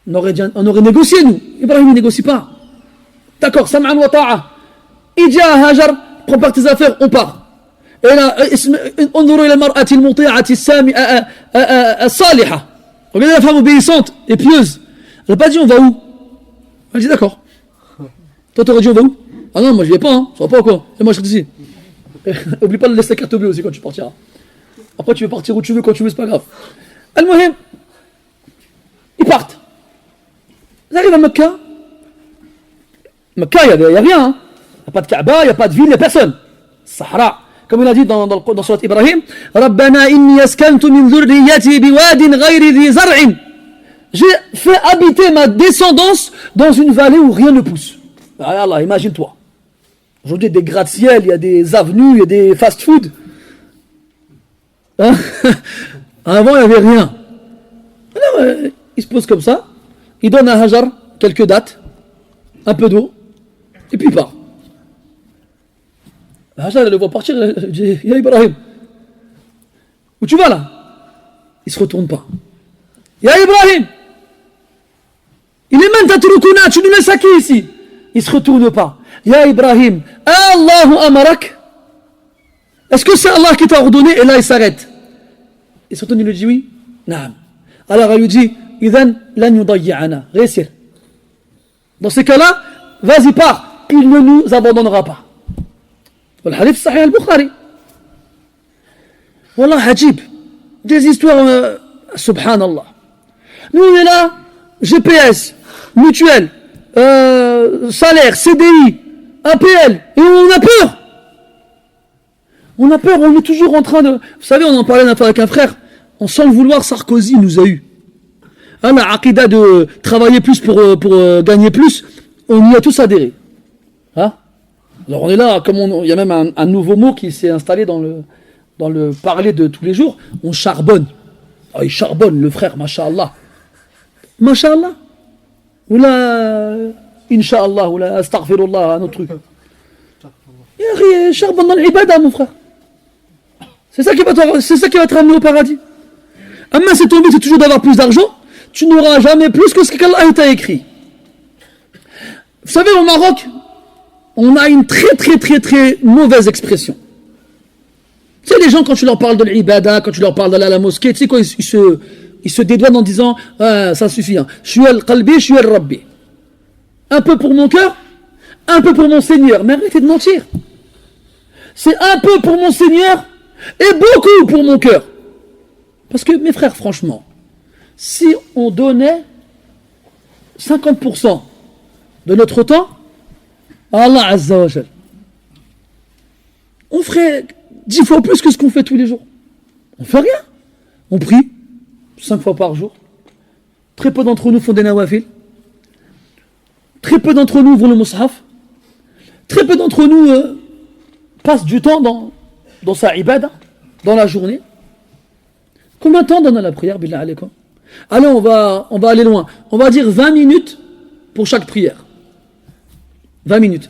on aurait négocié nous. Ibrahim ne négocie pas. D'accord, sam'an wa ta'a. Il dit à Hajar, prépare tes affaires, on part. Et là, انظروا إلى المرأة المطيعة الصالحة. Regardez la femme obéissante et pieuse. Elle n'a pas dit on va où? Elle dit d'accord. Toi t'aurais dit on va où? Ah non, moi je vais pas, hein. Ça va pas ou quoi? Et moi je reste ici. Oublie pas de laisser la carte bleue aussi quand tu partiras. Après tu veux partir où tu veux, quand tu veux, c'est pas grave. Al-Muhim, ils partent. Ils arrivent à Mecca. Mecca, il n'y a rien. Hein. Il n'y a pas de Kaaba, il n'y a pas de ville, il n'y a personne. Sahara. Comme il a dit dans Surat Ibrahim, Rabbana inni askantu min dhurriyyati biwadin ghayri dhi zar'in. J'ai fait habiter ma descendance dans une vallée où rien ne pousse. Ah Allah, imagine-toi. Aujourd'hui, il y a des gratte-ciel, il y a des avenues, il y a des fast-food. Hein? Avant, il n'y avait rien. Alors, il se pose comme ça, il donne à Hajar quelques dates, un peu d'eau, et puis il part. Hajar, elle le voit partir, elle dit, Ya Ibrahim, où tu vas là? Il ne se retourne pas. Ya Ibrahim, il est même tatrukuna, tu nous laisses à qui ici? Il ne se retourne pas. Ya Ibrahim, Allahu amarak? Est-ce que c'est Allah qui t'a ordonné? Et là il s'arrête. Il se retourne, il lui dit oui. Naam. Alors elle lui dit, Idhan lan yudayya'ana. Réussir. Dans ces cas-là, vas-y pars, il ne nous abandonnera pas. Le hadith sahih al-Bukhari. Wallah, ajib. Des histoires, subhanallah. Nous on est là, GPS, mutuelle, salaire, CDI, APL, et on a peur. On a peur, on est toujours en train de... Vous savez, on en parlait avec un frère, on sans le vouloir, Sarkozy nous a eu. Hein, la aqida de travailler plus pour gagner plus, on y a tous adhéré. Hein? Alors on est là, comme il y a même un nouveau mot qui s'est installé dans le parler de tous les jours, on charbonne. Ah, il charbonne, le frère, masha'Allah. Masha'Allah. Ou là, Inch'Allah, ou là, astaghfirullah, un autre truc. Il charbonne dans l'ibada, mon frère. C'est ça qui va te ramener au paradis. Mais c'est ton but, c'est toujours d'avoir plus d'argent. Tu n'auras jamais plus que ce qu'Allah t'a écrit. Vous savez, au Maroc, on a une très très très très mauvaise expression. Tu sais, les gens, quand tu leur parles de l'ibada, quand tu leur parles d'aller à la mosquée, tu sais quoi, ils se dédouanent en disant ah, ça suffit, hein. Je suis al-qalbi, je suis al-rabbi. Un peu pour mon cœur, un peu pour mon Seigneur. Mais arrêtez de mentir. C'est un peu pour mon Seigneur et beaucoup pour mon cœur. Parce que, mes frères, franchement, si on donnait 50% de notre temps à Allah Azza wa Jal, on ferait 10 fois plus que ce qu'on fait tous les jours. On fait rien. On prie 5 fois par jour. Très peu d'entre nous font des nawafil. Très peu d'entre nous vont le mushaf. Très peu d'entre nous passent du temps dans sa ibada, dans la journée. Combien de temps donne à la prière, billah alaykum? Allez, on va aller loin. On va dire 20 minutes pour chaque prière. 20 minutes.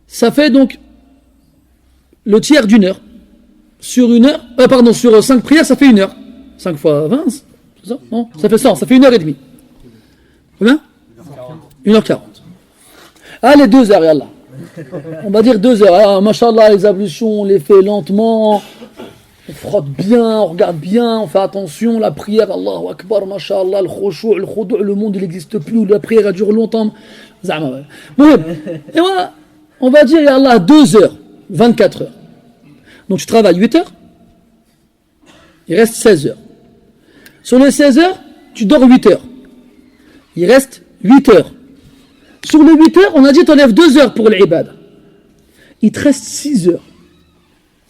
Ça fait donc le tiers d'une heure. Sur 5 prières, ça fait 1 heure. 5 fois 20, c'est ça? Non, ça fait 100, ça fait 1h30. Combien? 1h40. Allez, 2 heures, yallah. On va dire 2 heures. Ah, machallah, les ablutions, on les fait lentement. On frotte bien, on regarde bien, on fait attention. La prière, Allahu Akbar, machallah, le khushu', le khudu', le monde, il n'existe plus. La prière, elle dure longtemps. Bon, et voilà, on va dire, yallah, 2 heures, 24 heures. Donc tu travailles 8 heures, il reste 16 heures. Sur les 16 heures, tu dors 8 heures. Il reste 8 heures. Sur les 8 heures, on a dit tu enlèves 2 heures pour l'ibad. Il te reste 6 heures.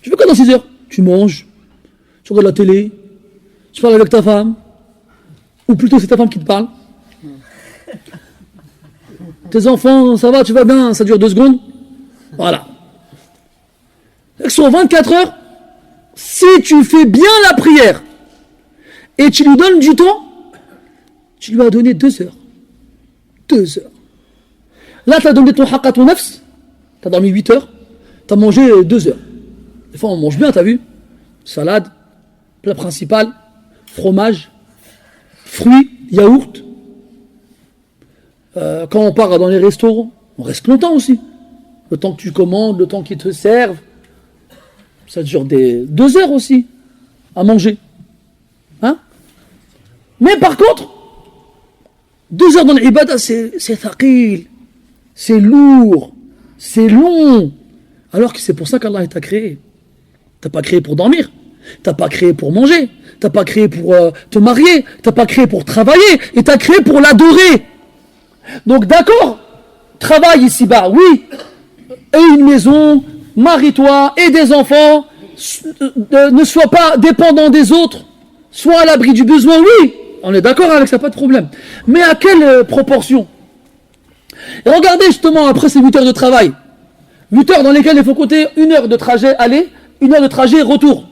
Tu fais quoi dans 6 heures? Tu manges, tu regardes la télé, tu parles avec ta femme, ou plutôt c'est ta femme qui te parle. Tes enfants, ça va, tu vas bien, ça dure 2 secondes. Voilà. Sur 24 heures, si tu fais bien la prière et tu lui donnes du temps, tu lui as donné 2 heures. 2 heures. Là, tu as donné ton haqq à ton nafs, tu as dormi 8 heures, tu as mangé 2 heures. Des fois, on mange bien, tu as vu? Salade, plat principal, fromage, fruits, yaourt. Quand on part dans les restaurants, on reste longtemps aussi. Le temps que tu commandes, le temps qu'ils te servent. Ça dure 2 heures aussi à manger. Hein? Mais par contre, 2 heures dans l'ibada, c'est thaqil, c'est lourd, c'est long. Alors que c'est pour ça qu'Allah t'a créé. T'as pas créé pour dormir, t'as pas créé pour manger, t'as pas créé pour te marier, t'as pas créé pour travailler, et t'as créé pour l'adorer. Donc d'accord, travaille ici-bas, oui, et une maison, marie-toi, et des enfants, ne sois pas dépendant des autres, sois à l'abri du besoin, oui, on est d'accord avec ça, pas de problème. Mais à quelle proportion? Et regardez justement, après ces 8 heures de travail, 8 heures dans lesquelles il faut compter 1 heure de trajet aller, 1 heure de trajet retour,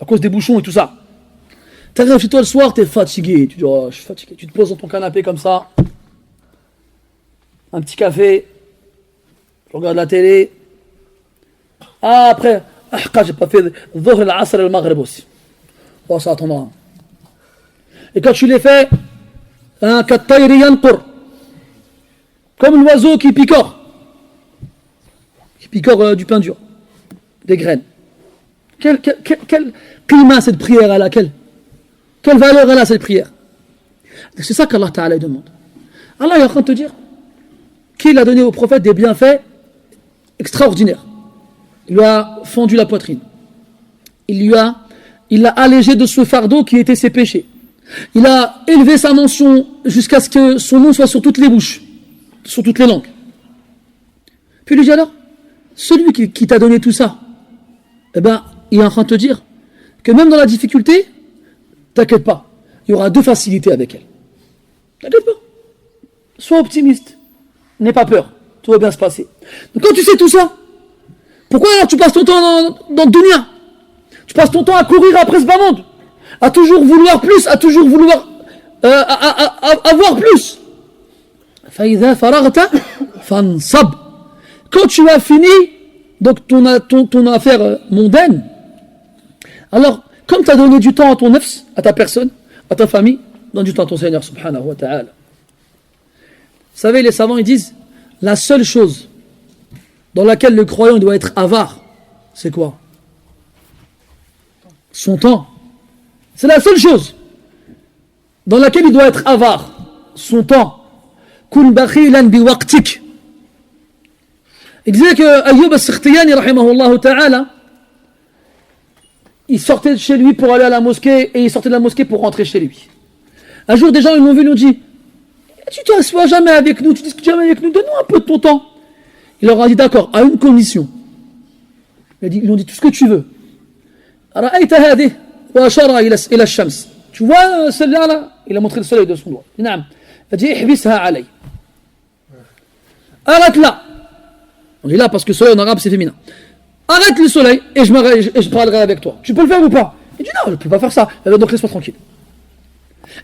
à cause des bouchons et tout ça. Tu arrives chez toi le soir, tu es fatigué, tu dis oh, je suis fatigué, tu te poses dans ton canapé comme ça, un petit café, tu regardes la télé. Ah, après, j'ai pas fait Dhuhr, al-Asr et le Maghrib aussi. Oh, ça attendra. Et quand tu les fais, Kattayri yanqur, comme l'oiseau qui picore du pain dur, des graines. Quel climat cette prière à laquelle? Quelle valeur elle a cette prière? C'est ça qu'Allah Ta'ala demande. Allah est en train de te dire qu'il a donné au prophète des bienfaits extraordinaires. Il lui a fendu la poitrine. Il l'a allégé de ce fardeau qui était ses péchés. Il a élevé sa mention jusqu'à ce que son nom soit sur toutes les bouches, sur toutes les langues. Puis il lui dit alors, celui qui t'a donné tout ça, eh ben, il est en train de te dire que même dans la difficulté, t'inquiète pas, il y aura 2 facilités avec elle. T'inquiète pas. Sois optimiste. N'aie pas peur. Tout va bien se passer. Donc quand tu sais tout ça, pourquoi alors tu passes ton temps dans le dunya? Tu passes ton temps à courir après ce bas monde, à toujours vouloir plus, à toujours vouloir avoir plus. فَإِذَا فَرَغْتَ فَانْصَبْ. Quand tu as fini donc ton affaire mondaine, alors comme tu as donné du temps à ton nafs, à ta personne, à ta famille, donne du temps à ton Seigneur subhanahu wa ta'ala. Vous savez, les savants ils disent la seule chose dans laquelle le croyant doit être avare, c'est quoi? Son temps. C'est la seule chose dans laquelle il doit être avare, son temps. Kun bakhilan bi waqtik. Il disait que Ayyub al-Sikhtiyani rahimahullah ta'ala, il sortait de chez lui pour aller à la mosquée et il sortait de la mosquée pour rentrer chez lui. Un jour, des gens ils l'ont vu, ils lui ont dit tu t'assois jamais avec nous, tu discutes jamais avec nous, donne-nous un peu de ton temps. Il leur a dit d'accord, à une condition. Ils lui ont dit tout ce que tu veux. Tu vois celle-là là? Il a montré le soleil de son doigt. Il a dit arrête là. On est là parce que le soleil en arabe c'est féminin. Arrête le soleil et je parlerai avec toi. Tu peux le faire ou pas? Il dit non, je ne peux pas faire ça. Donc laisse-moi tranquille.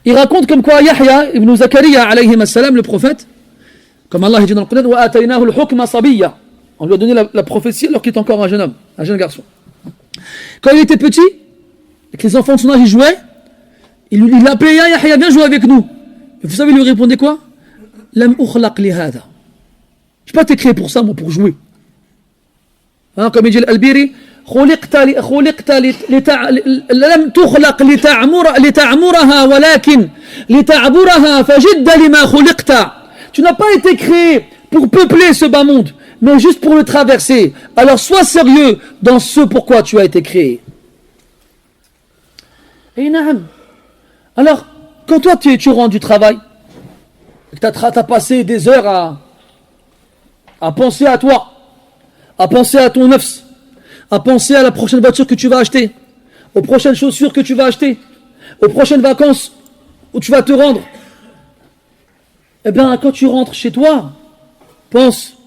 Il raconte comme quoi Yahya ibn Zakaria alayhi salam, le prophète, comme Allah dit dans le Coran, on lui a donné la prophétie alors qu'il était encore un jeune homme, un jeune garçon. Quand il était petit, et que les enfants de son âge ils jouaient, il l'appelait Yahya, viens jouer avec nous. Et vous savez, il lui répondait quoi? Lam ukhlaq li hada. Je n'ai pas été créé pour ça, moi, pour jouer. Hein, comme il dit Al-Albiri, لم تخلق لتعمرها ولكن لتعبرها فجد لما خلقت. Tu n'as pas été créé pour peupler ce bas monde, mais juste pour le traverser. Alors sois sérieux dans ce pourquoi tu as été créé. Et naam. Alors, quand toi tu rentres du travail, tu as passé des heures à penser à toi, à penser à ton nafs, à penser à la prochaine voiture que tu vas acheter, aux prochaines chaussures que tu vas acheter, aux prochaines vacances où tu vas te rendre. Eh bien, quand tu rentres chez toi, pense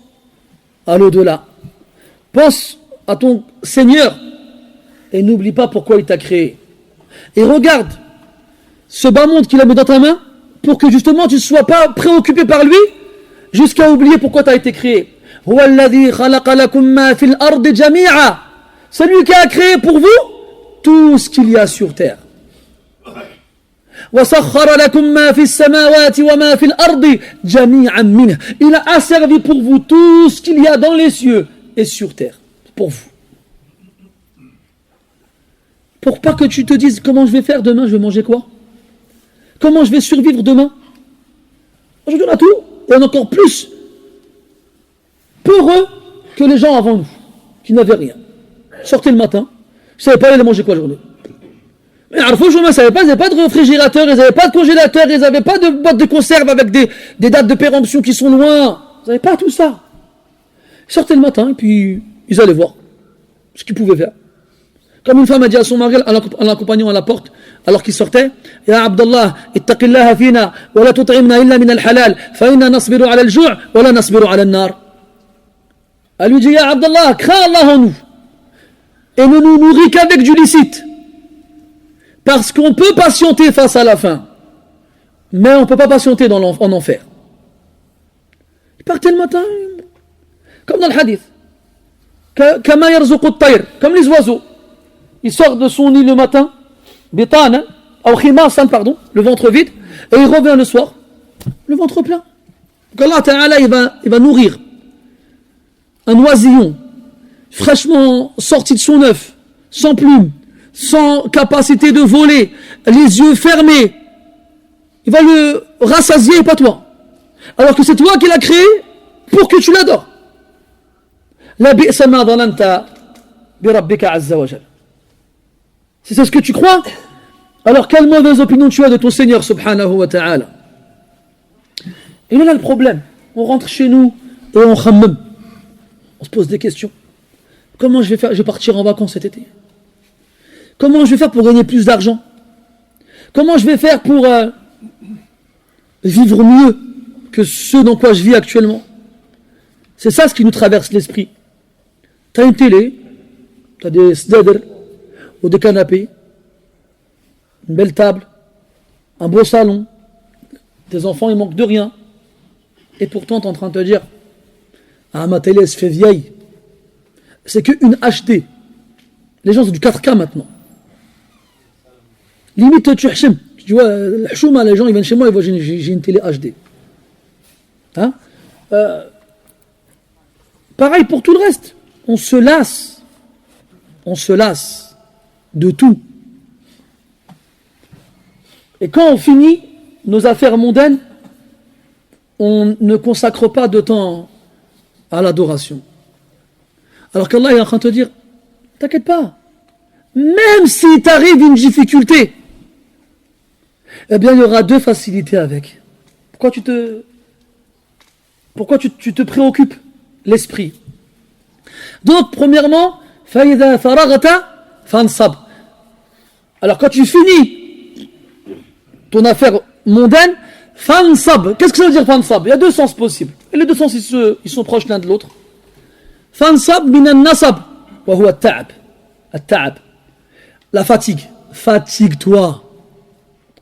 à l'au-delà. Pense à ton Seigneur et n'oublie pas pourquoi il t'a créé. Et regarde ce bas monde qu'il a mis dans ta main pour que justement tu ne sois pas préoccupé par lui jusqu'à oublier pourquoi tu as été créé. C'est lui qui a créé pour vous tout ce qu'il y a sur terre. Il a asservi pour vous tout ce qu'il y a dans les cieux et sur terre. Pour vous. Pour pas que tu te dises comment je vais faire demain, je vais manger quoi? Comment je vais survivre demain? Aujourd'hui on a tout, et on a encore plus peureux que les gens avant nous, qui n'avaient rien. Sortez le matin, je ne savais pas aller manger quoi aujourd'hui. Mais Arfouch, je ne savais pas, ils n'avaient pas de réfrigérateur, ils n'avaient pas de congélateur, ils n'avaient pas de boîte de conserve avec des dates de péremption qui sont loin. Ils n'avaient pas tout ça. Ils sortaient le matin et puis ils allaient voir ce qu'ils pouvaient faire. Comme une femme a dit à son mari en l'accompagnant à la porte, alors qu'il sortait, Ya Abdallah, ittaqillaha fina, wa la tut'imna illa min al-halal, fa inna nasbiru ala al-ju' wa la nasbiru ala al-nar. Elle lui dit, Ya Abdallah, crains Allah en nous, et ne nous nourris qu'avec du licite. Parce qu'on peut patienter face à la faim, mais on ne peut pas patienter en enfer. Il partait le matin, comme dans le hadith, kama yarzuqu at-tayr, comme les oiseaux. Il sort de son nid le matin, bitana, ou khimasan, pardon, le ventre vide, et il revient le soir, le ventre plein. Donc Allah Ta'ala, il va nourrir un oisillon, fraîchement sorti de son œuf, sans plume, sans capacité de voler, les yeux fermés. Il va le rassasier et pas toi. Alors que c'est toi qui l'as créé pour que tu l'adores. La bi'sa ma dhananta bi rabbika azza wa jal. Si c'est ce que tu crois, alors quelle mauvaise opinion tu as de ton Seigneur subhanahu wa ta'ala. Et là le problème. On rentre chez nous et on khammam. On se pose des questions. Comment je vais faire? Je vais partir en vacances cet été. Comment je vais faire pour gagner plus d'argent? Comment je vais faire pour vivre mieux que ce dans quoi je vis actuellement? C'est ça ce qui nous traverse l'esprit. Tu as une télé, tu as des sneders ou des canapés, une belle table, un beau salon, tes enfants ils manquent de rien. Et pourtant tu es en train de te dire, ah ma télé elle se fait vieille. C'est qu'une HD. Les gens c'est du 4K maintenant. Limite tu hachim. Tu vois, les gens ils viennent chez moi, ils voient j'ai une télé HD. Hein? Pareil pour tout le reste. On se lasse de tout. Et quand on finit nos affaires mondaines, on ne consacre pas de temps à l'adoration. Alors qu'Allah est en train de te dire, t'inquiète pas, même si t'arrive une difficulté, eh bien il y aura deux facilités avec. Pourquoi tu te préoccupes? L'esprit. Donc, premièrement, فَإِذَا فَرَغْتَ فَانْصَبْ. Alors, quand tu finis ton affaire mondaine, fansab. Qu'est-ce que ça veut dire fansab? Il y a deux sens possibles. Et les deux sens, ils sont proches l'un de l'autre. Fansab min an-nasab. Wa huwa at-ta'ab. At-ta'ab. La fatigue. Fatigue-toi.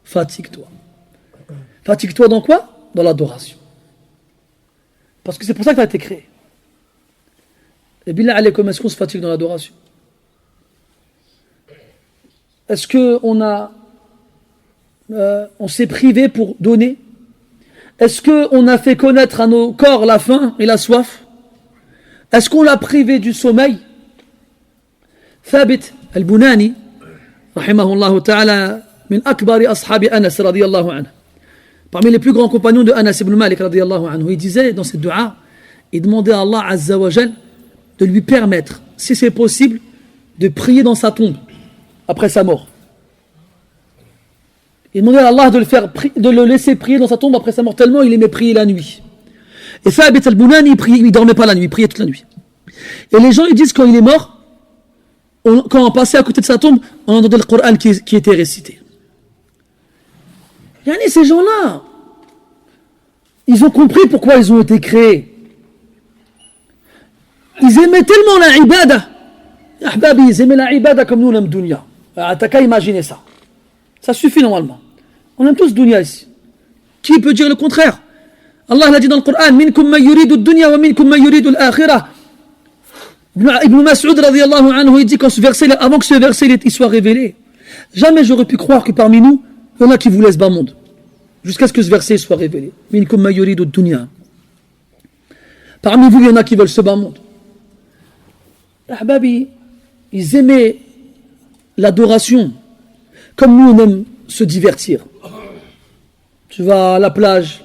Fatigue-toi. Fatigue-toi dans quoi? Dans l'adoration. Parce que c'est pour ça que tu as été créé. Et billah alaykum, est-ce qu'on se fatigue dans l'adoration? Est-ce qu'on s'est privé pour donner? Est-ce qu'on a fait connaître à nos corps la faim et la soif? Est-ce qu'on l'a privé du sommeil? Thabit al-Bunani, rahimahullah ta'ala, min akbari ashabi Anas radiyallahu anhu. Parmi les plus grands compagnons de Anas ibn Malik radiyallahu anhu, il disait dans cette dua, il demandait à Allah azza wa jal de lui permettre, si c'est possible, de prier dans sa tombe après sa mort. Il demandait à Allah de le laisser prier dans sa tombe après sa mort, tellement il aimait prier la nuit. Et Thabit al-Bunani, il ne dormait pas la nuit, il priait toute la nuit. Et les gens ils disent quand il est mort, quand on passait à côté de sa tombe, on entendait le Coran qui était récité. Yani, ces gens-là, ils ont compris pourquoi ils ont été créés. Ils aimaient tellement la ibada. Ahbabi, ils aimaient la ibada comme nous on aime dunya. T'as qu'à imaginer ça. Ça suffit normalement. On aime tous dunya ici. Qui peut dire le contraire? Allah l'a dit dans le Coran, minkum man yuridu dunya wa minkum man yuridu al-akhirah. Ibn Mas'ud radiyallahu anhu, il dit avant que ce verset il soit révélé, jamais j'aurais pu croire que parmi nous, il y en a qui voulaient ce bas monde. Jusqu'à ce que ce verset soit révélé. Minkum ma yuridu dunya. Parmi vous, il y en a qui veulent ce bas monde. Ahbabi, ils aimaient l'adoration, comme nous on aime se divertir. Tu vas à la plage,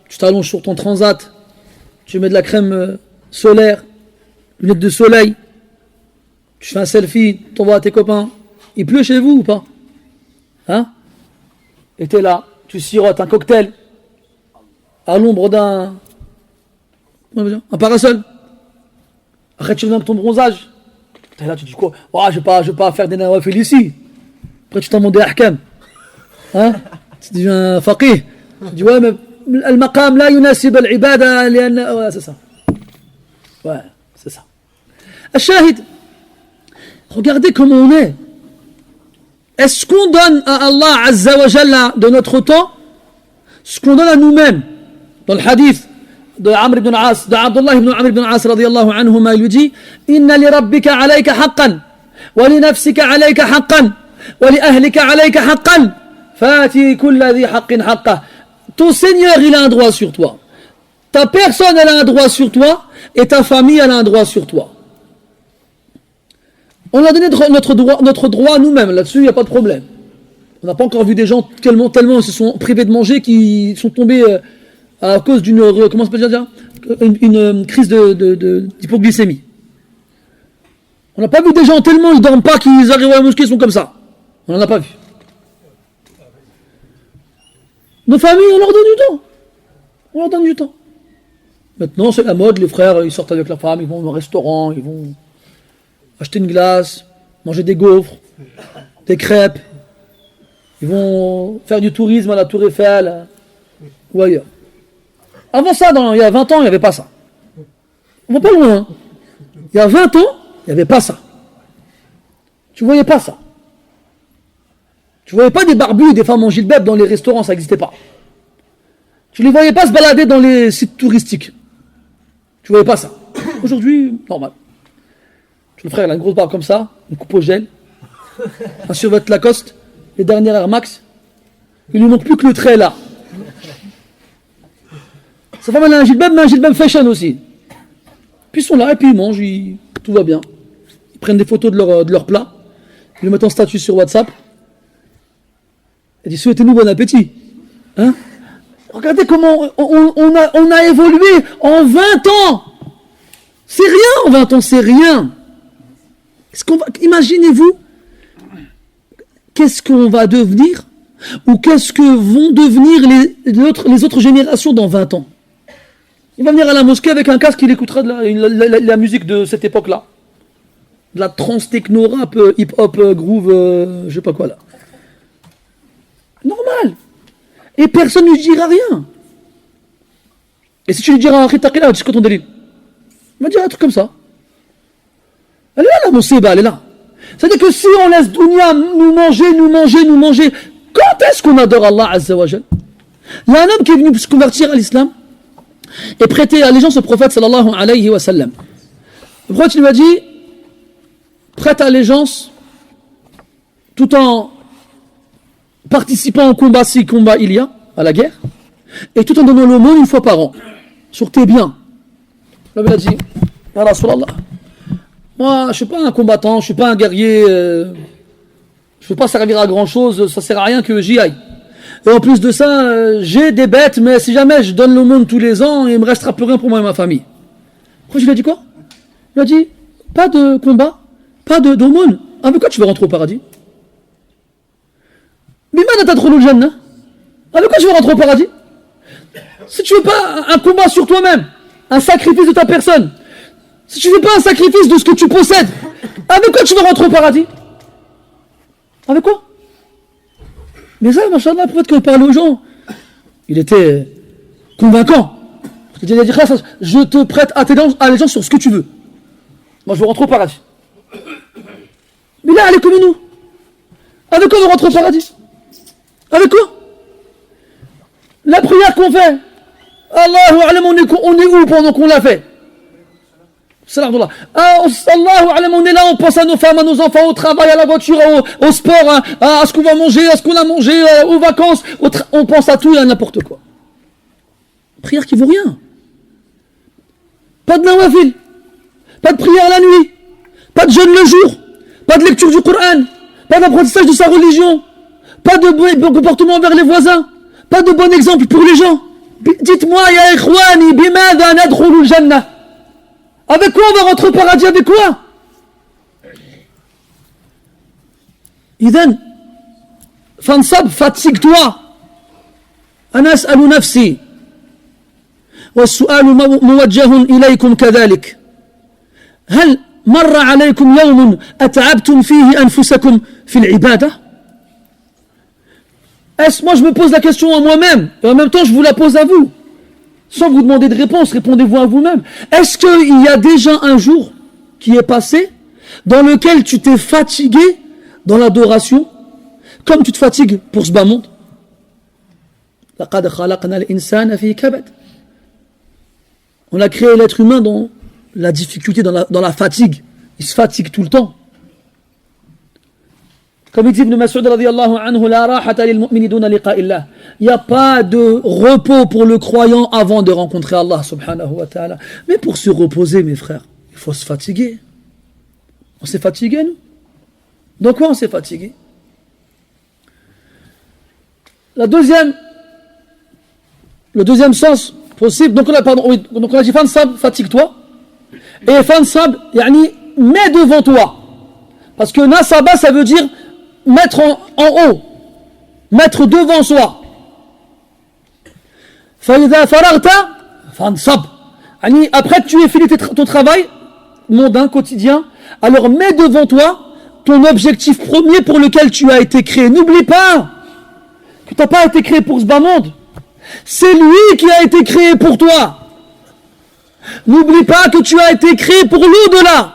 tu t'allonges sur ton transat, tu mets de la crème solaire, lunettes de soleil, tu fais un selfie, tu envoies à tes copains. Il pleut chez vous ou pas? Hein? Et t'es là, tu sirotes un cocktail à l'ombre d'un parasol. Après tu reviens de ton bronzage. T'es là, tu dis quoi? Oh, je vais pas faire des nawafil ici. Après tu t'en demandes des ahkam. Hein? Tu deviens faqih. Tu dis ouais mais le maqam la yunasib al-ibada ouais, c'est ça. Ouais, c'est ça. Al-shahid, regardez comment on est. Est-ce qu'on donne à Allah Azza wa Jalla de notre temps ce qu'on donne à nous-mêmes? Dans le hadith de Amr ibn al-As, de Abdullah ibn Amr ibn al-As radiyallahu anhuma, il lui dit Inna li rabbika alayka haqqan, wa li nafsika alayka haqqan, wa li ahlika alayka haqqan, fati kulla dhi haqqin haqqah. Ton Seigneur, il a un droit sur toi. Ta personne, elle a un droit sur toi, et ta famille, elle a un droit sur toi. On a donné notre droit à nous-mêmes, là-dessus, il n'y a pas de problème. On n'a pas encore vu des gens tellement ils se sont privés de manger qu'ils sont tombés à cause d'une comment ça peut dire, une crise d'hypoglycémie. On n'a pas vu des gens tellement ils ne dorment pas qu'ils arrivent à la mosquée, ils sont comme ça. On n'en a pas vu. Nos familles, on leur donne du temps. On leur donne du temps. Maintenant, c'est la mode, les frères, ils sortent avec la femme, ils vont au restaurant, ils vont acheter une glace, manger des gaufres, des crêpes. Ils vont faire du tourisme à la Tour Eiffel ou ailleurs. Avant ça, il y a 20 ans, il n'y avait pas ça. On va pas loin. Hein. Il y a 20 ans, il n'y avait pas ça. Tu voyais pas ça. Tu voyais pas des barbus et des femmes en gilbert dans les restaurants, ça n'existait pas. Tu les voyais pas se balader dans les sites touristiques. Tu voyais pas ça. Aujourd'hui, normal. Le frère, il a une grosse barbe comme ça, une coupe au gel, un survêt Lacoste, les dernières Air Max. Il lui manque plus que le trait là. Sa femme, elle a un gilbab, mais un gilbab fashion aussi. Puis ils sont là et puis ils mangent, tout va bien. Ils prennent des photos de leur plat, ils le mettent en statut sur WhatsApp. Elle dit souhaitez-nous bon appétit. Hein? Regardez comment on a évolué en 20 ans. C'est rien en 20 ans, c'est rien. Imaginez-vous, qu'est-ce qu'on va devenir ou qu'est-ce que vont devenir les autres générations dans 20 ans. Il va venir à la mosquée avec un casque, il écoutera de la musique de cette époque-là. De la trans-techno rap, hip-hop, groove, je sais pas quoi là. Normal. Et personne ne lui dira rien. Et si tu lui diras, c'est quoi ton délire? Il va dire un truc comme ça. Elle est là, la moussiba, elle est là. C'est-à-dire que si on laisse Dunya nous manger, quand est-ce qu'on adore Allah Azza wa Jal? Il y a un homme qui est venu se convertir à l'islam et prêter allégeance au prophète sallallahu alayhi wa sallam. Le prophète lui a dit prête allégeance tout en participant au combat si combat il y a, à la guerre, et tout en donnant l'aumône une fois par an, sur tes biens. Le prophète a dit, Ya Rasulallah, moi je ne suis pas un combattant, je ne suis pas un guerrier, je ne peux pas servir à grand chose, ça ne sert à rien que j'y aille. Et en plus de ça, j'ai des bêtes, mais si jamais je donne l'aumône tous les ans, il ne me restera plus rien pour moi et ma famille. Après, je lui ai dit quoi? Il a dit, pas de combat, pas d'aumône. Avec quoi tu veux rentrer au paradis? Bimana tadkhulu al-jannah. Avec quoi tu veux rentrer au paradis? Si tu veux pas un combat sur toi-même, un sacrifice de ta personne, si tu veux pas un sacrifice de ce que tu possèdes, avec quoi tu veux rentrer au paradis? Avec quoi? Mais ça, machallah, peut-être qu'il parlait aux gens, il était convaincant. Il a dit, je te prête allégeance sur ce que tu veux. Moi, je veux rentrer au paradis. Mais là, elle est comme nous. Avec quoi on rentre au paradis? Avec quoi? La prière qu'on fait, Allahu Alam, on est où pendant qu'on l'a fait? Allahu Alam, on est là, on pense à nos femmes, à nos enfants, au travail, à la voiture, au sport, à ce qu'on va manger, à ce qu'on a mangé, aux vacances. On pense à tout et à n'importe quoi. Prière qui vaut rien. Pas de nawafil, pas de prière la nuit, pas de jeûne le jour, pas de lecture du Coran, pas d'apprentissage de sa religion, pas de bon comportement envers les voisins, pas de bon exemple pour les gens. Dites-moi, ya ikhwani, bimadha nadkhulu al-jannah. Avec quoi on va rentrer au paradis? Avec quoi? Idhan, fansab, fatigue-toi. Ana as'alu nafsi. والسؤال موجه إليكم كذلك هل مر عليكم يوم أتعبتم فيه أنفسكم في العبادة؟ Moi je me pose la question à moi-même et en même temps je vous la pose à vous sans vous demander de réponse, répondez-vous à vous-même. Est-ce qu'il y a déjà un jour qui est passé dans lequel tu t'es fatigué dans l'adoration comme tu te fatigues pour ce bas monde? لقد خلقنا الإنسان في كبد. On a créé l'être humain dans la difficulté, dans la fatigue. Il se fatigue tout le temps. Comme il dit Ibn Mas'ud radiyallahu anhu, la rahata lil mu'mini duna liqa'illah. Il n'y a pas de repos pour le croyant avant de rencontrer Allah subhanahu wa ta'ala. Mais pour se reposer, mes frères, il faut se fatiguer. On s'est fatigué, nous? Dans quoi on s'est fatigué? Le deuxième sens possible, donc on a dit fansab, fatigue-toi, et fansab, yani, mets devant toi, parce que nasaba ça veut dire mettre en haut, mettre devant soi. Faïda faragta fansab, yani, après que tu aies fini ton travail mondain, quotidien, alors mets devant toi ton objectif premier pour lequel tu as été créé. N'oublie pas que tu n'as pas été créé pour ce bas monde. C'est lui qui a été créé pour toi. N'oublie pas que tu as été créé pour l'au-delà.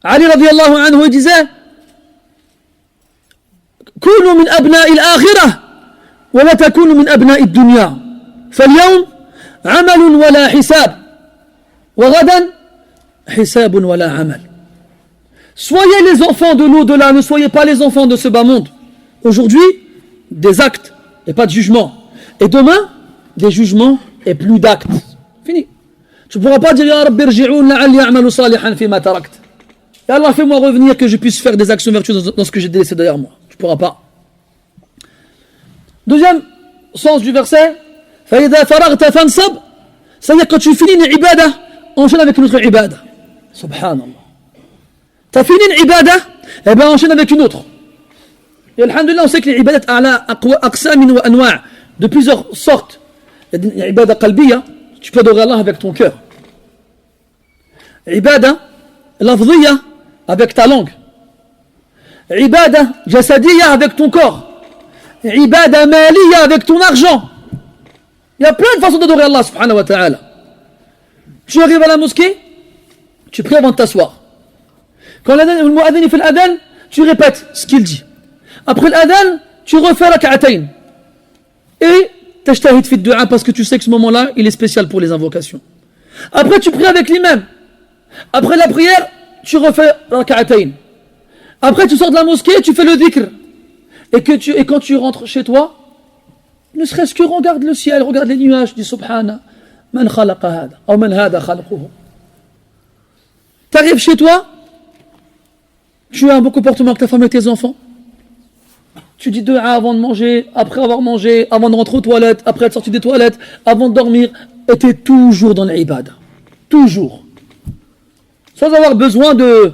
Ali radiyallahu anhu il disait كونوا من أبناء الآخرة ولا تكونوا من أبناء الدنيا فاليوم عمل ولا حساب وغدا حساب ولا عمل. Soyez les enfants de l'au-delà, ne soyez pas les enfants de ce bas monde. Aujourd'hui, des actes et pas de jugement. Et demain, des jugements et plus d'actes. Fini. Tu ne pourras pas dire Ya Rabbi rji'oun la'alli a'malu salihan fima tarakt. Ya Allah, fais-moi revenir que je puisse faire des actions vertueuses dans ce que j'ai laissé derrière moi. Tu ne pourras pas. Deuxième sens du verset, فَإِذَا فَرَغْتَ فَانْصَبْ. C'est-à-dire quand tu finis une ibada, enchaîne avec une autre ibada. Subhanallah. Tu as fini une ibada, et bien enchaîne avec une autre. Et alhamdulillah, on sait que les ibadat ala aqsamin wa anwa' de plusieurs sortes. Il y a ibada qalbiya, tu peux adorer Allah avec ton cœur. Ibada lafdhiya, avec ta langue. Ibada jasadiya, avec ton corps. Ibada maliya, avec ton argent. Il y a plein de façons d'adorer Allah subhanahu wa ta'ala. Tu arrives à la mosquée, tu pries avant de t'asseoir. Quand le mu'adhin fait l'adhan, tu répètes ce qu'il dit. Après l'adhan, tu refais la ka'atayn. Et t'ajtahid fi du'a parce que tu sais que ce moment-là, il est spécial pour les invocations. Après, tu pries avec l'imam. Après la prière, tu refais la ka'atayn. Après, tu sors de la mosquée, tu fais le dhikr. Et quand tu rentres chez toi, Ne serait-ce que regarde le ciel, regarde les nuages, dis Subhana, man khalaqa hada, ou man hada khalquhu. T'arrives chez toi, tu as un bon comportement avec ta femme et tes enfants. Tu dis dua avant de manger, après avoir mangé, avant de rentrer aux toilettes, après être sorti des toilettes, avant de dormir, et tu es toujours dans l'ibad. Toujours. Sans avoir besoin de...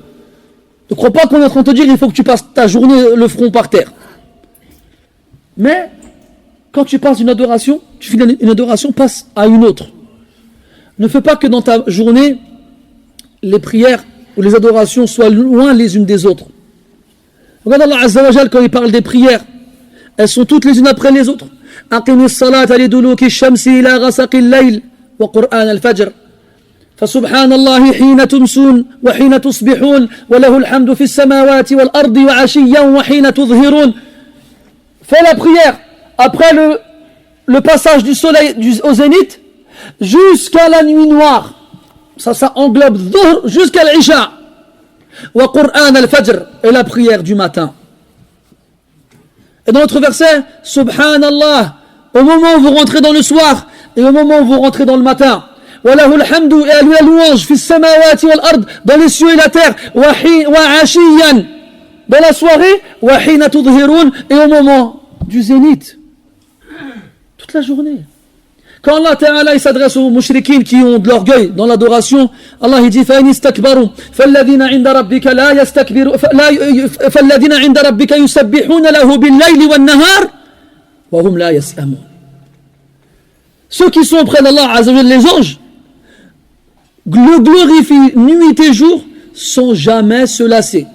Ne crois pas qu'on est en train de te dire il faut que tu passes ta journée le front par terre. Mais, quand tu passes d'une adoration, tu finis une adoration, passe à une autre. Ne fais pas que dans ta journée, les prières ou les adorations soient loin les unes des autres. Regarde Allah Azza wa Jal quand il parle des prières. Elles sont toutes les unes après les autres. Aqimi as-salata liduluki ash-shamsi ila ghasaqi al-layl wa Qur'an al-fajr. فسبحان الله حين تمسون وحين تصبحون وله الحمد في السماوات والأرض وعشيا وحين تظهرون. Fais la prière après le passage du soleil au zénith jusqu'à la nuit noire. Ça englobe dhuhr jusqu'à l'isha. Wa Qur'an al-fajr, et la prière du matin. Et dans notre verset, Subhanallah, au moment où vous rentrez dans le soir et au moment où vous rentrez dans le matin. Wa lahu al-hamdu, et à lui la louange, fi as-samawati wal-ard, dans les cieux et la terre, wa ashiyan, dans la soirée, wa hina tudhhirun, et au moment du zénith. Toute la journée. Quand Allah Ta'ala s'adresse aux mushrikines qui ont de l'orgueil dans l'adoration, Allah dit فَإِنِ اسْتَكْبَرُوا فَالَّذِينَ عِنْدَ رَبِّكَ لَا يَسْتَكْبِرُونَ فَالَّذِينَ عِنْدَ رَبِّكَ يُسَبِّحُونَ لَهُ بِاللَّيْلِ وَالنَّهَارِ وَهُمْ لَا يَسْأَمُونَ. Ceux qui sont auprès d'Allah Azza wa Jalla, les anges, le glorifient nuit et jour sans jamais se lasser.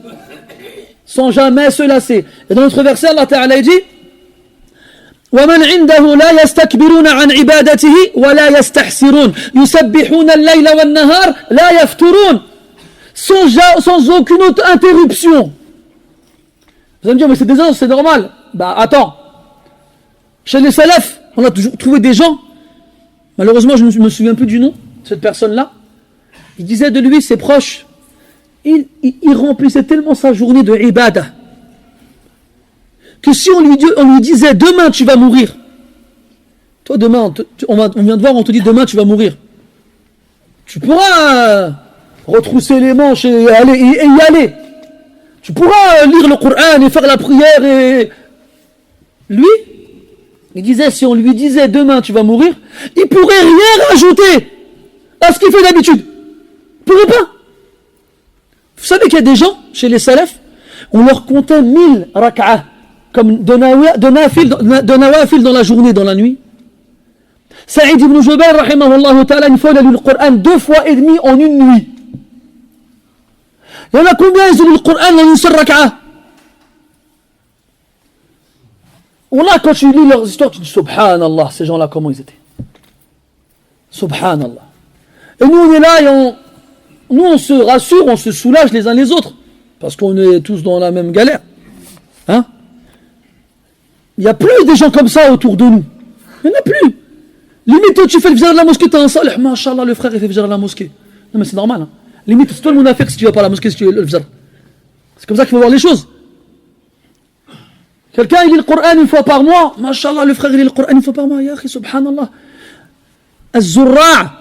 Sans jamais se lasser. Et dans notre verset, Allah Ta'ala dit ومن عنده لا يستكبرون عن عبادته ولا يستحسرون يسبحون الليل والنهار لا يفترون sans aucune autre interruption. Vous allez me dire, mais c'est des anges, c'est normal. Bah attends. Chez les salafs, on a toujours trouvé des gens, malheureusement je ne me souviens plus du nom de cette personne-là, il disait de lui, ses proches, il remplissait tellement sa journée de ibadah, que si on lui disait demain tu vas mourir, toi demain on vient de voir, on te dit demain tu vas mourir, tu pourras retrousser les manches et y aller, tu pourras lire le Coran et faire la prière, et lui il disait, si on lui disait demain tu vas mourir, il pourrait rien rajouter à ce qu'il fait d'habitude, il pourrait pas. Vous savez qu'il y a des gens chez les salafs, on leur comptait 1000 rak'ah comme de nawafil dans la journée, dans la nuit. Saïd ibn Jubayr, rahimahullah ta'ala, une fois il a lu le Coran 2 fois et demi en une nuit. Il y en a combien ils ont lu le Coran en une seule rak'a? Wallah, quand tu lis leurs histoires, tu dis Subhanallah, ces gens-là, comment ils étaient. Subhanallah. Et nous on est là et on se rassure, on se soulage les uns les autres, parce qu'on est tous dans la même galère. Hein? Il n'y a plus des gens comme ça autour de nous. Il n'y en a plus. Limite, tu fais le vizar de la mosquée, tu as un salih, mashallah, le frère il fait le vizar de la mosquée. Non mais c'est normal. Hein. Limite, c'est toi le munafik si tu ne vas pas à la mosquée, si tu fais le vizar. C'est comme ça qu'il faut voir les choses. Quelqu'un il lit le Coran une fois par mois, mashallah, le frère il lit le Coran une fois par mois, ya akhi, subhanallah. Az-Zurra',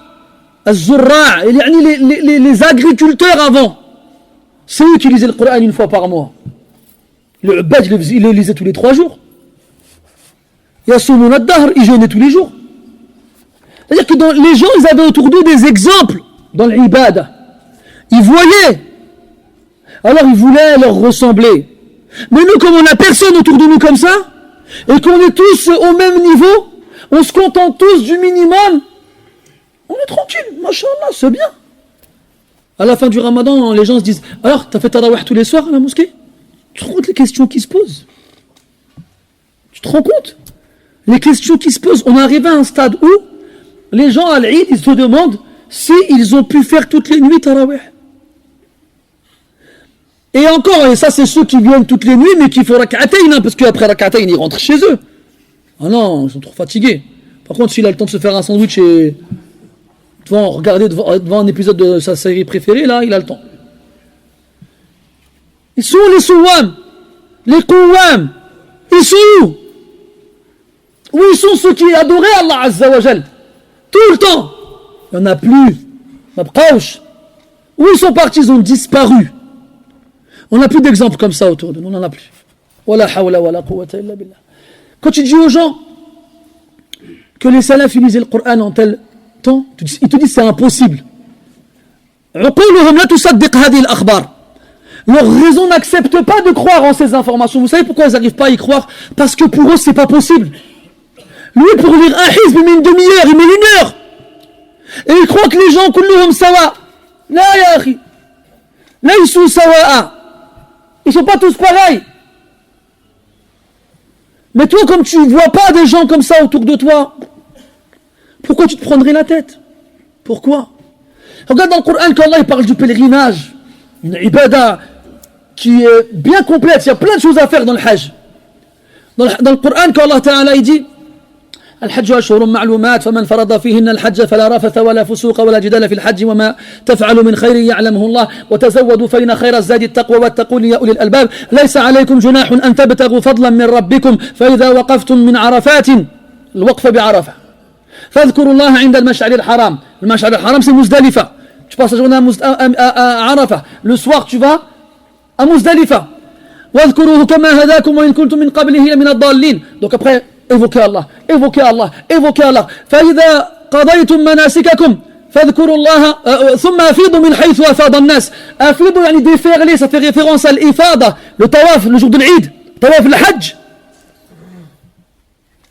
les agriculteurs avant, c'est eux qui lisaient le Coran une fois par mois. Le Ubbad, il le lisait tous les 3 jours. Yasoumoun ad-dahr, ils jeûnaient tous les jours. C'est-à-dire que les gens, ils avaient autour d'eux des exemples dans l'ibada. Ils voyaient. Alors ils voulaient leur ressembler. Mais nous, comme on n'a personne autour de nous comme ça, et qu'on est tous au même niveau, on se contente tous du minimum, on est tranquille, mashallah, c'est bien. À la fin du ramadan, les gens se disent, alors, t'as fait tarawih tous les soirs à la mosquée? Tu te rends compte les questions qui se posent? Tu te rends compte les questions qui se posent? On est arrivé à un stade où les gens à l'Eid, ils se demandent s'ils ont pu faire toutes les nuits tarawih. Et encore, et ça c'est ceux qui viennent toutes les nuits, mais qui font rak'atayn, hein, parce qu'après rak'atayn, ils rentrent chez eux. Ah non, ils sont trop fatigués. Par contre, s'il a le temps de se faire un sandwich et regarder devant un épisode de sa série préférée, là, il a le temps. Ils sont les souwam, les kouwam, ils sont où? Où sont ceux qui adoraient Allah Azza wa Jal tout le temps? Il n'y en a plus. Où ils sont partis? Ils ont disparu. On n'a plus d'exemples comme ça autour de nous. On n'en a plus. Wala hawla wala quwwata illa billah. Quand tu dis aux gens que les salafs lisaient le Coran en tel temps, ils te disent c'est impossible. Leur raison n'accepte pas de croire en ces informations. Vous savez pourquoi ils n'arrivent pas à y croire? Parce que pour eux c'est pas possible. Lui pour lire un hizb il met une demi-heure, il met 1 heure. Et il croit que les gens kulluhum sawa. La ya akhi. Laysu sawa'a. Ils sont pas tous pareils. Mais toi, comme tu ne vois pas des gens comme ça autour de toi, pourquoi tu te prendrais la tête? Pourquoi? Regarde dans le Coran quand Allah parle du pèlerinage, une ibada qui est bien complète, il y a plein de choses à faire dans le hajj. Dans le Coran quand Allah Ta'ala il dit الحج أشهر معلومات فمن فرض فيهن الحج فلا رفث ولا فسوق ولا جدال في الحج وما تفعل من خير يعلمه الله وتزودوا فإن خير الزاد التقوى واتقون يا أولي الألباب ليس عليكم جناح أن تبتغوا فضلا من ربكم فإذا وقفتم من عرفات الوقف بعرفة فاذكروا الله عند المشعر الحرام. المشعر الحرام c'est Muzdalifa. Tu passes la journée à Arafah. Le soir tu vas à Muzdalifa. واذكروه كما هداكم وإن كنتم من قبله من الضالين. Donc après évoquez Allah, évoquez Allah, évoquez Allah. فإذا قضيتم مناسككم فاذكروا الله ثم أفيضوا من حيث أفاض الناس. أفيضوا يعني déferler, ça fait référence à l'ifada, le tawaf, le jour de l'Eid, tawaf al-Hajj.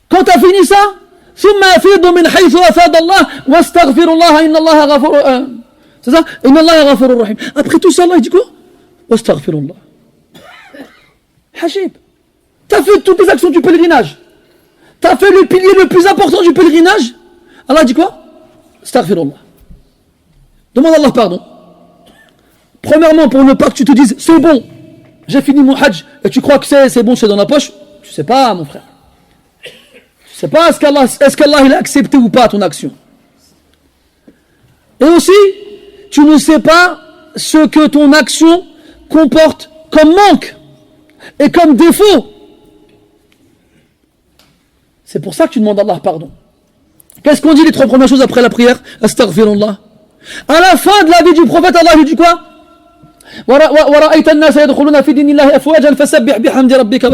Quand tu as fini ça, ثم أفيضوا من حيث أفاض الله واستغفروا الله إن الله غفور c'est ça? إن الله غفور رحيم. Après tout ça, Allah il dit quoi? واستغفروا الله. Hajib. Tu as fait toutes les actions du pèlerinage. Tu as fait le pilier le plus important du pèlerinage. Allah dit quoi? Astaghfirullah. Demande à Allah pardon. Premièrement, pour ne pas que tu te dises c'est bon, j'ai fini mon hajj et tu crois que c'est bon, c'est dans la poche. Tu sais pas, mon frère. Tu sais pas est-ce qu'Allah il a accepté ou pas ton action. Et aussi, tu ne sais pas ce que ton action comporte comme manque et comme défaut. C'est pour ça que tu demandes à Allah pardon. Qu'est-ce qu'on dit les 3 premières choses après la prière? Astaghfirullah. À la fin de la vie du prophète, Allah lui dit quoi? وَرَأَيْتَ النَّاسَ يَدْخُلُونَ فِي دِينِ اللَّهِ أَفْوَاجًا فَسَبِّحْ بِحَمْدِ رَبِّكَ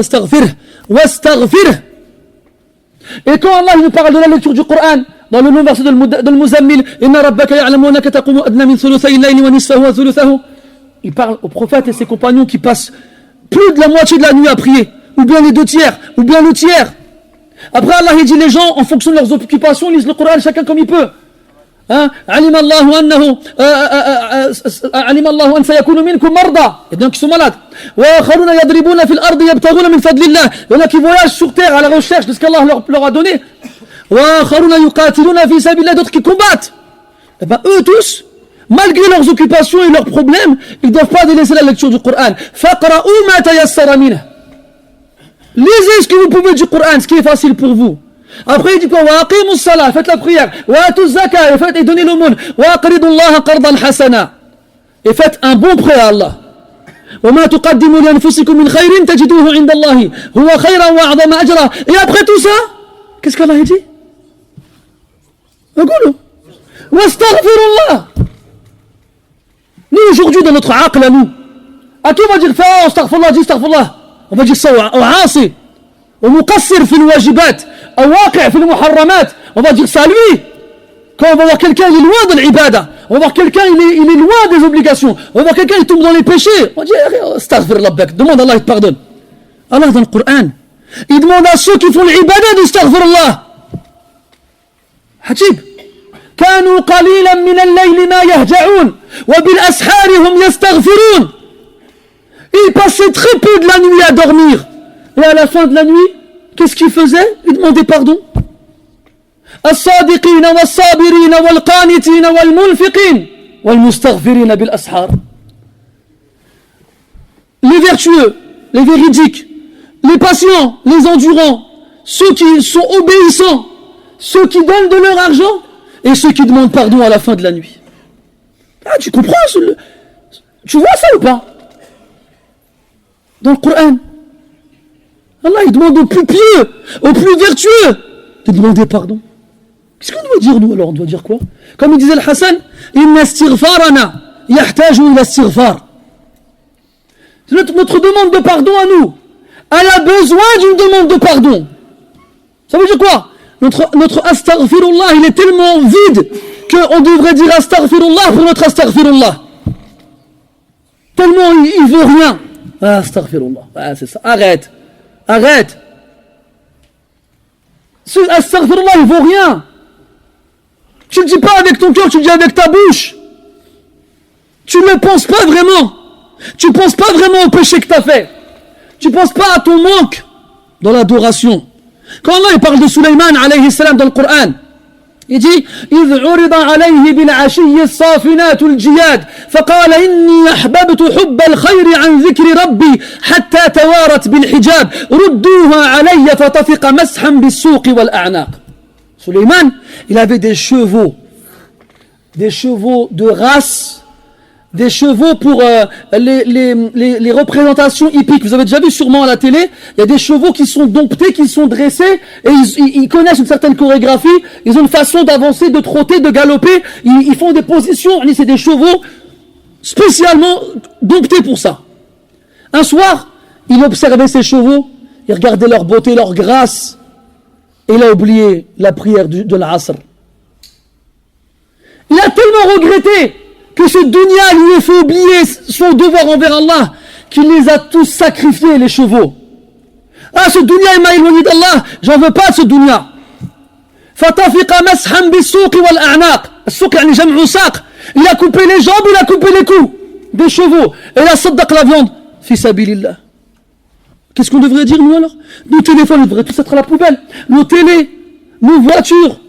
وَاسْتَغْفِرْهُ. Et quand Allah nous parle de la lecture du Coran, dans le nom verset de Al-Muzammil, Inna rabbaka ya'lamu annaka taqumu adna min thuluthay al-layli wa nisfahu wa thuluthahu. Il parle au prophète et ses compagnons qui passent plus de la moitié de la nuit à prier, ou bien les 2 tiers, ou bien le tiers. Après Allah il dit les gens en fonction de leurs occupations lisent le Coran chacun comme il peut. علم الله أنه علم الله أن سيكون منكم مرضى. Et donc ils sont malades. وآخرون يضربون في الأرض يبتغون من فضل الله. Il y en a qui voyagent sur terre à la recherche de ce qu'Allah leur a donné. وآخرون يقاتلون في سبيل الله. D'autres qui combattent. Et ben eux tous, malgré leurs occupations et leurs problèmes, ils ne doivent pas délaisser la lecture du Coran. فَقْرَؤُوا مَا تَيَسَّرَ مِنْهُ. Lisez ce que vous pouvez du Coran, ce qui est facile pour vous. Après il dit quoi? Wa aqimus salat, faites la prière. Wa atuz zakat, et donnez l'aumône. Wa aqridu Allah qardan hasana. Et faites un bon prêt à Allah. Wa ma tuqaddimu li anfusikum min khairin tajiduhu 'inda Allah. Huwa khayran wa 'azama ajra. Et après tout ça, qu'est-ce qu'Allah a dit?Aqulu wastaghfirullah. Nous aujourd'hui dans notre aql à nous, à qui on va dire fa astaghfirullah, dis astaghfirullah? On va dire ça au aasi, au muqassir fi al-wajibat, au waqi' fi al-muharramat. On va dire ça à lui. Quand on va voir quelqu'un, il est loin de l'ibada. On va voir quelqu'un, il est loin des obligations. On va voir quelqu'un, il tombe dans les péchés. On va dire, astaghfirullah, demande à Allah, il te pardonne. Allah dans le Coran, il demande à ceux qui font l'ibada d'astaghfirullah. Hajib. كانوا قليلا من الليل ما يهجعون وبالأسحار هم يستغفرون. Il passait très peu de la nuit à dormir. Et à la fin de la nuit, qu'est-ce qu'il faisait? Il demandait pardon. الصادقين والصابرين والقانتين والمنفقين والمستغفرين بالأسحار. Les vertueux, les véridiques, les patients, les endurants, ceux qui sont obéissants, ceux qui donnent de leur argent et ceux qui demandent pardon à la fin de la nuit. Ah, tu comprends? Tu vois ça ou pas? Dans le Coran, Allah il demande aux plus pieux, aux plus vertueux de demander pardon. Qu'est-ce qu'on doit dire nous alors? On doit dire quoi? Comme il disait le Hassan, inna istighfarana yahtaju ila istighfar. Notre demande de pardon à nous, elle a besoin d'une demande de pardon. Ça veut dire quoi? Notre astaghfirullah, il est tellement vide qu'on devrait dire astaghfirullah pour notre astaghfirullah. Tellement il veut rien. Astaghfirullah. Ah, c'est ça. Arrête. Ce astaghfirullah, il vaut rien. Tu ne le dis pas avec ton cœur, tu le dis avec ta bouche. Tu ne penses pas vraiment. Tu ne penses pas vraiment au péché que tu as fait. Tu ne penses pas à ton manque dans l'adoration. Quand Allah il parle de Sulaiman alayhi salam dans le Coran, il dit إذ عرض عليه بالعشي الصافنات الجياد فقال إني أحببت حب الخير عن ذكر ربي حتى توارت بالحجاب ردوها علي فطفق مسحا بالسوق والأعناق. Sulaiman, il avait des chevaux de race, des chevaux pour les représentations hippiques. Vous avez déjà vu sûrement à la télé, il y a des chevaux qui sont domptés, qui sont dressés, et ils connaissent une certaine chorégraphie, ils ont une façon d'avancer, de trotter, de galoper, ils font des positions, c'est des chevaux spécialement domptés pour ça. Un soir, il observait ces chevaux, il regardait leur beauté, leur grâce, et il a oublié la prière de l'Asr. Il a tellement regretté que ce dunya lui ait fait oublier son devoir envers Allah, qu'il les a tous sacrifiés, les chevaux. Ah, ce dunya il m'a éloigné d'Allah, j'en veux pas de ce dunya. فَطَفِقَ مَسْحًا بِالسُّوقِ وَالْأَعْنَاقِ. السوق يعني جمع ساق. Il a coupé les jambes, il a coupé les coups des chevaux. Et il a صدق la viande. Fi sabilillah. Qu'est-ce qu'on devrait dire nous alors? Nos téléphones devraient tous être à la poubelle. Nos télés, nos voitures.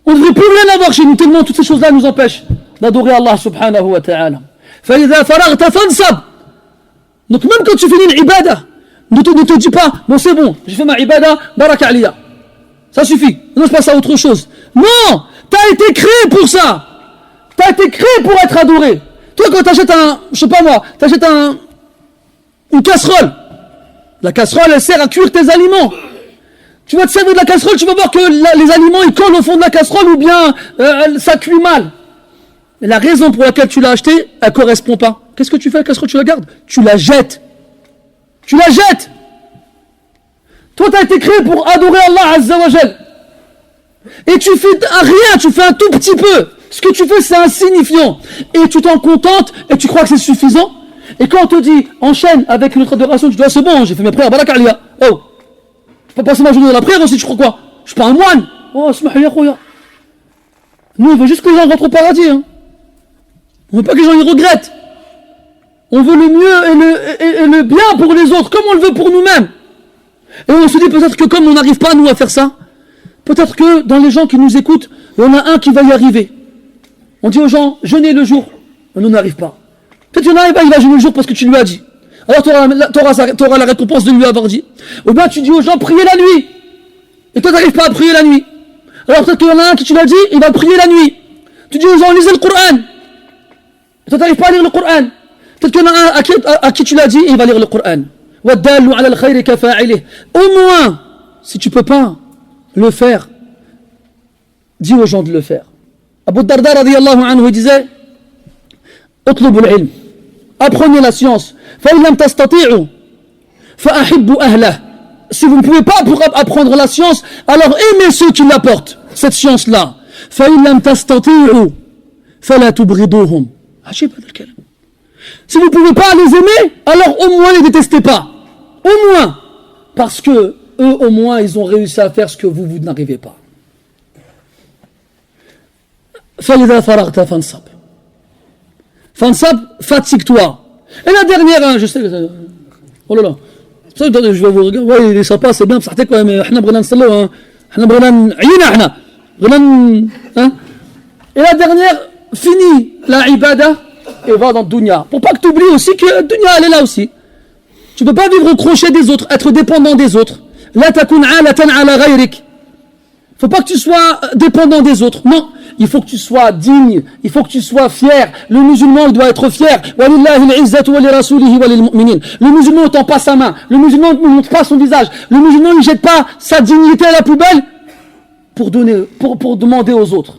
On ne devrait plus rien avoir chez nous tellement toutes ces choses-là nous empêchent d'adorer Allah subhanahu wa ta'ala. فَإِذَا فَرَغْتَ فَانْصَبْ. Donc même quand tu finis une ibada, ne te dis pas, bon c'est bon, j'ai fait ma ibada, baraka aliya. Ça suffit, non je passe à autre chose. Non, t'as été créé pour ça. T'as été créé pour être adoré. Toi quand t'achètes une casserole, la casserole elle sert à cuire tes aliments. Tu vas te servir de la casserole, tu vas voir que les aliments ils collent au fond de la casserole ou bien ça cuit mal. Et la raison pour laquelle tu l'as acheté, elle ne correspond pas. Qu'est-ce que tu fais avec la casserole? Tu la gardes? Tu la jettes. Tu la jettes. Toi, tu as été créé pour adorer Allah Azza wa Jal. Et tu fais rien, tu fais un tout petit peu. Ce que tu fais, c'est insignifiant. Et tu t'en contentes et tu crois que c'est suffisant. Et quand on te dit, enchaîne avec notre adoration, tu dis, c'est bon, j'ai fait mes prières, baraka aliya. Oh, je peux passer ma journée dans la prière aussi, tu crois quoi? Je suis pas un moine. Oh, smahya khoya. Nous, on veut juste que les gens rentrent au paradis. Hein. On veut pas que les gens y regrettent. On veut le mieux et le bien pour les autres, comme on le veut pour nous-mêmes. Et on se dit peut-être que comme on n'arrive pas nous à faire ça, peut-être que dans les gens qui nous écoutent, il y en a un qui va y arriver. On dit aux gens, jeûnez le jour. Mais nous n'arrive pas. Peut-être qu'il y en a un, il va jeûner le jour parce que tu lui as dit. Alors tu auras la récompense de lui avoir dit. Ou bien tu dis aux gens, priez la nuit. Et toi tu n'arrives pas à prier la nuit. Alors peut-être qu'il y en a un qui tu l'as dit, il va prier la nuit. Tu dis aux gens, lisez le Coran. Toi, tu n'arrives pas à lire le Coran. Peut-être qu'il y en a un à qui tu l'as dit, il va lire le Coran. Au moins, si tu ne peux pas le faire, dis aux gens de le faire. Abu Darda radiyallahu anhu disait, اطلبوا العلم. Apprenez la science. فإن لم تستطيعوا فأحبوا أهله. Si vous ne pouvez pas apprendre la science, alors aimez ceux qui l'apportent, cette science-là. فإن لم تستطيعوا فلا تبغضوهم. Si vous ne pouvez pas les aimer, alors au moins ne les détestez pas. Au moins. Parce que eux, au moins, ils ont réussi à faire ce que vous n'arrivez pas. فَإِذَا فَرَغْتَ فَانْصَبْ. Fansab, fatigue-toi. Et la dernière, je sais que oh là là. Je vais vous regarder. Ouais, il est sympa, c'est bien. Mais et la dernière, finis la ibada et va dans le dunya. Pour pas que tu oublies aussi que le dunya, elle est là aussi. Tu ne peux pas vivre au crochet des autres, être dépendant des autres. La takun alatan ala ghayrik. Faut pas que tu sois dépendant des autres. Non, il faut que tu sois digne, il faut que tu sois fier. Le musulman, il doit être fier. Le musulman ne tend pas sa main. Le musulman ne montre pas son visage. Le musulman ne jette pas sa dignité à la poubelle pour demander aux autres.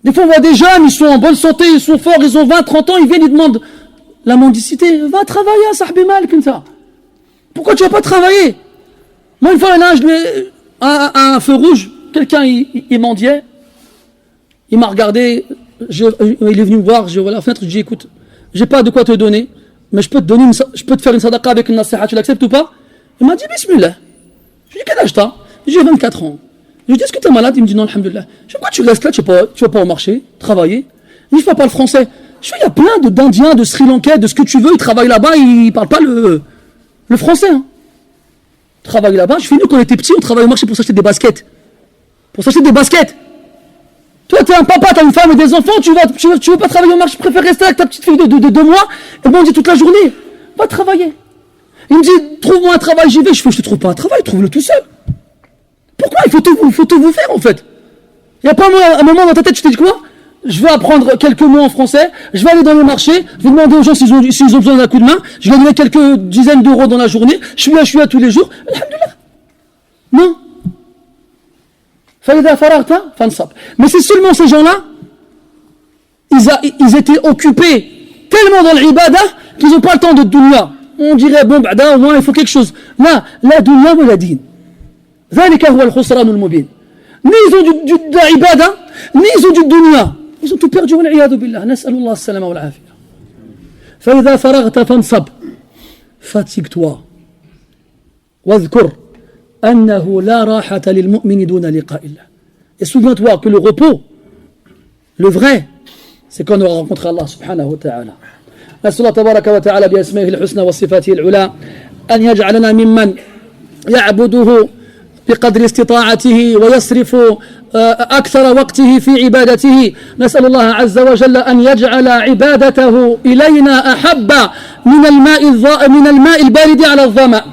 Des fois, on voit des jeunes, ils sont en bonne santé, ils sont forts, ils ont 20, 30 ans, ils viennent, ils demandent la mendicité. Va travailler, sahbi mal, comme ça. Pourquoi tu vas pas travailler? Moi, une fois, là, à un feu rouge, quelqu'un, il mendiait. Il m'a regardé, il est venu me voir, j'ai ouvert la fenêtre, je lui ai dit, écoute, j'ai pas de quoi te donner, mais je peux te faire une sadaqa avec une nasiha, tu l'acceptes ou pas? Il m'a dit, bismillah. Je lui ai dit, quel âge t'as? J'ai 24 ans. Je lui ai dit, est-ce que t'es malade? Il me dit, non, alhamdoulilah. Je dis, pourquoi tu restes là, tu vas pas au marché, travailler? Il me dit, je parle pas le français. Je dis, il y a plein d'Indiens, de Sri Lankais, de ce que tu veux, ils travaillent là-bas, ils parlent pas le français. Hein. Ils travaillent là-bas. Je fais, nous, quand on était petits, on travaillait au marché pour s'acheter des baskets. Toi, t'es un papa, t'as une femme et des enfants, tu veux pas travailler au marché, tu préfères rester avec ta petite fille de 2 mois, et bon, on dit toute la journée, va travailler. Il me dit, trouve-moi un travail, j'y vais. Je fais, je te trouve pas un travail, trouve-le tout seul. Pourquoi? Il faut tout vous faire, en fait. Il n'y a pas un moment dans ta tête, tu te dis quoi? Je vais apprendre quelques mots en français, je vais aller dans les marchés, je vais demander aux gens s'ils ont besoin d'un coup de main, je vais donner quelques dizaines d'euros dans la journée, je suis là tous les jours. Alhamdoulilah. Non. Mais c'est seulement ces gens-là, ils étaient occupés tellement dans l'ibada qu'ils n'ont pas le temps de dunya. On dirait, bon, au moins il faut quelque chose. Là, la dunya ou la din. ذلك هو الخسران المبين. Ni ils ont de l'ibada, ni ils ont du dunya. Ils ont tout perdu, والعياذ بالله. نسأل الله السلامة والعافية. فإذا فرغت فانصب. Fatigue-toi. واذكر أنه لا راحة للمؤمن دون لقاء الله. Et souviens-toi que le repos, le vrai, c'est quand on aura rencontré Allah subhanahu wa ta'ala. نسأل الله تبارك وتعالى بأسمائه الحسنى وصفاته العلى أن يجعلنا ممن يعبده بقدر استطاعته ويصرف أكثر وقته في عبادته. نسأل الله عز وجل أن يجعل عبادته إلينا أحب من الماء البارد على الظمأ.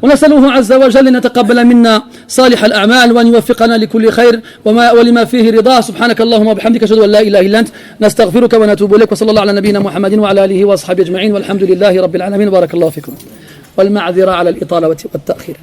ونسأله عز وجل أن يتقبل منا صالح الأعمال وأن يوفقنا لكل خير ولما فيه رضاه. سبحانك اللهم وبحمدك أشهد أن لا إله إلا أنت نستغفرك ونتوب إليك وصلى الله على نبينا محمد وعلى آله وأصحابه أجمعين والحمد لله رب العالمين. بارك الله فيكم والمعذرة على الإطالة والتأخير.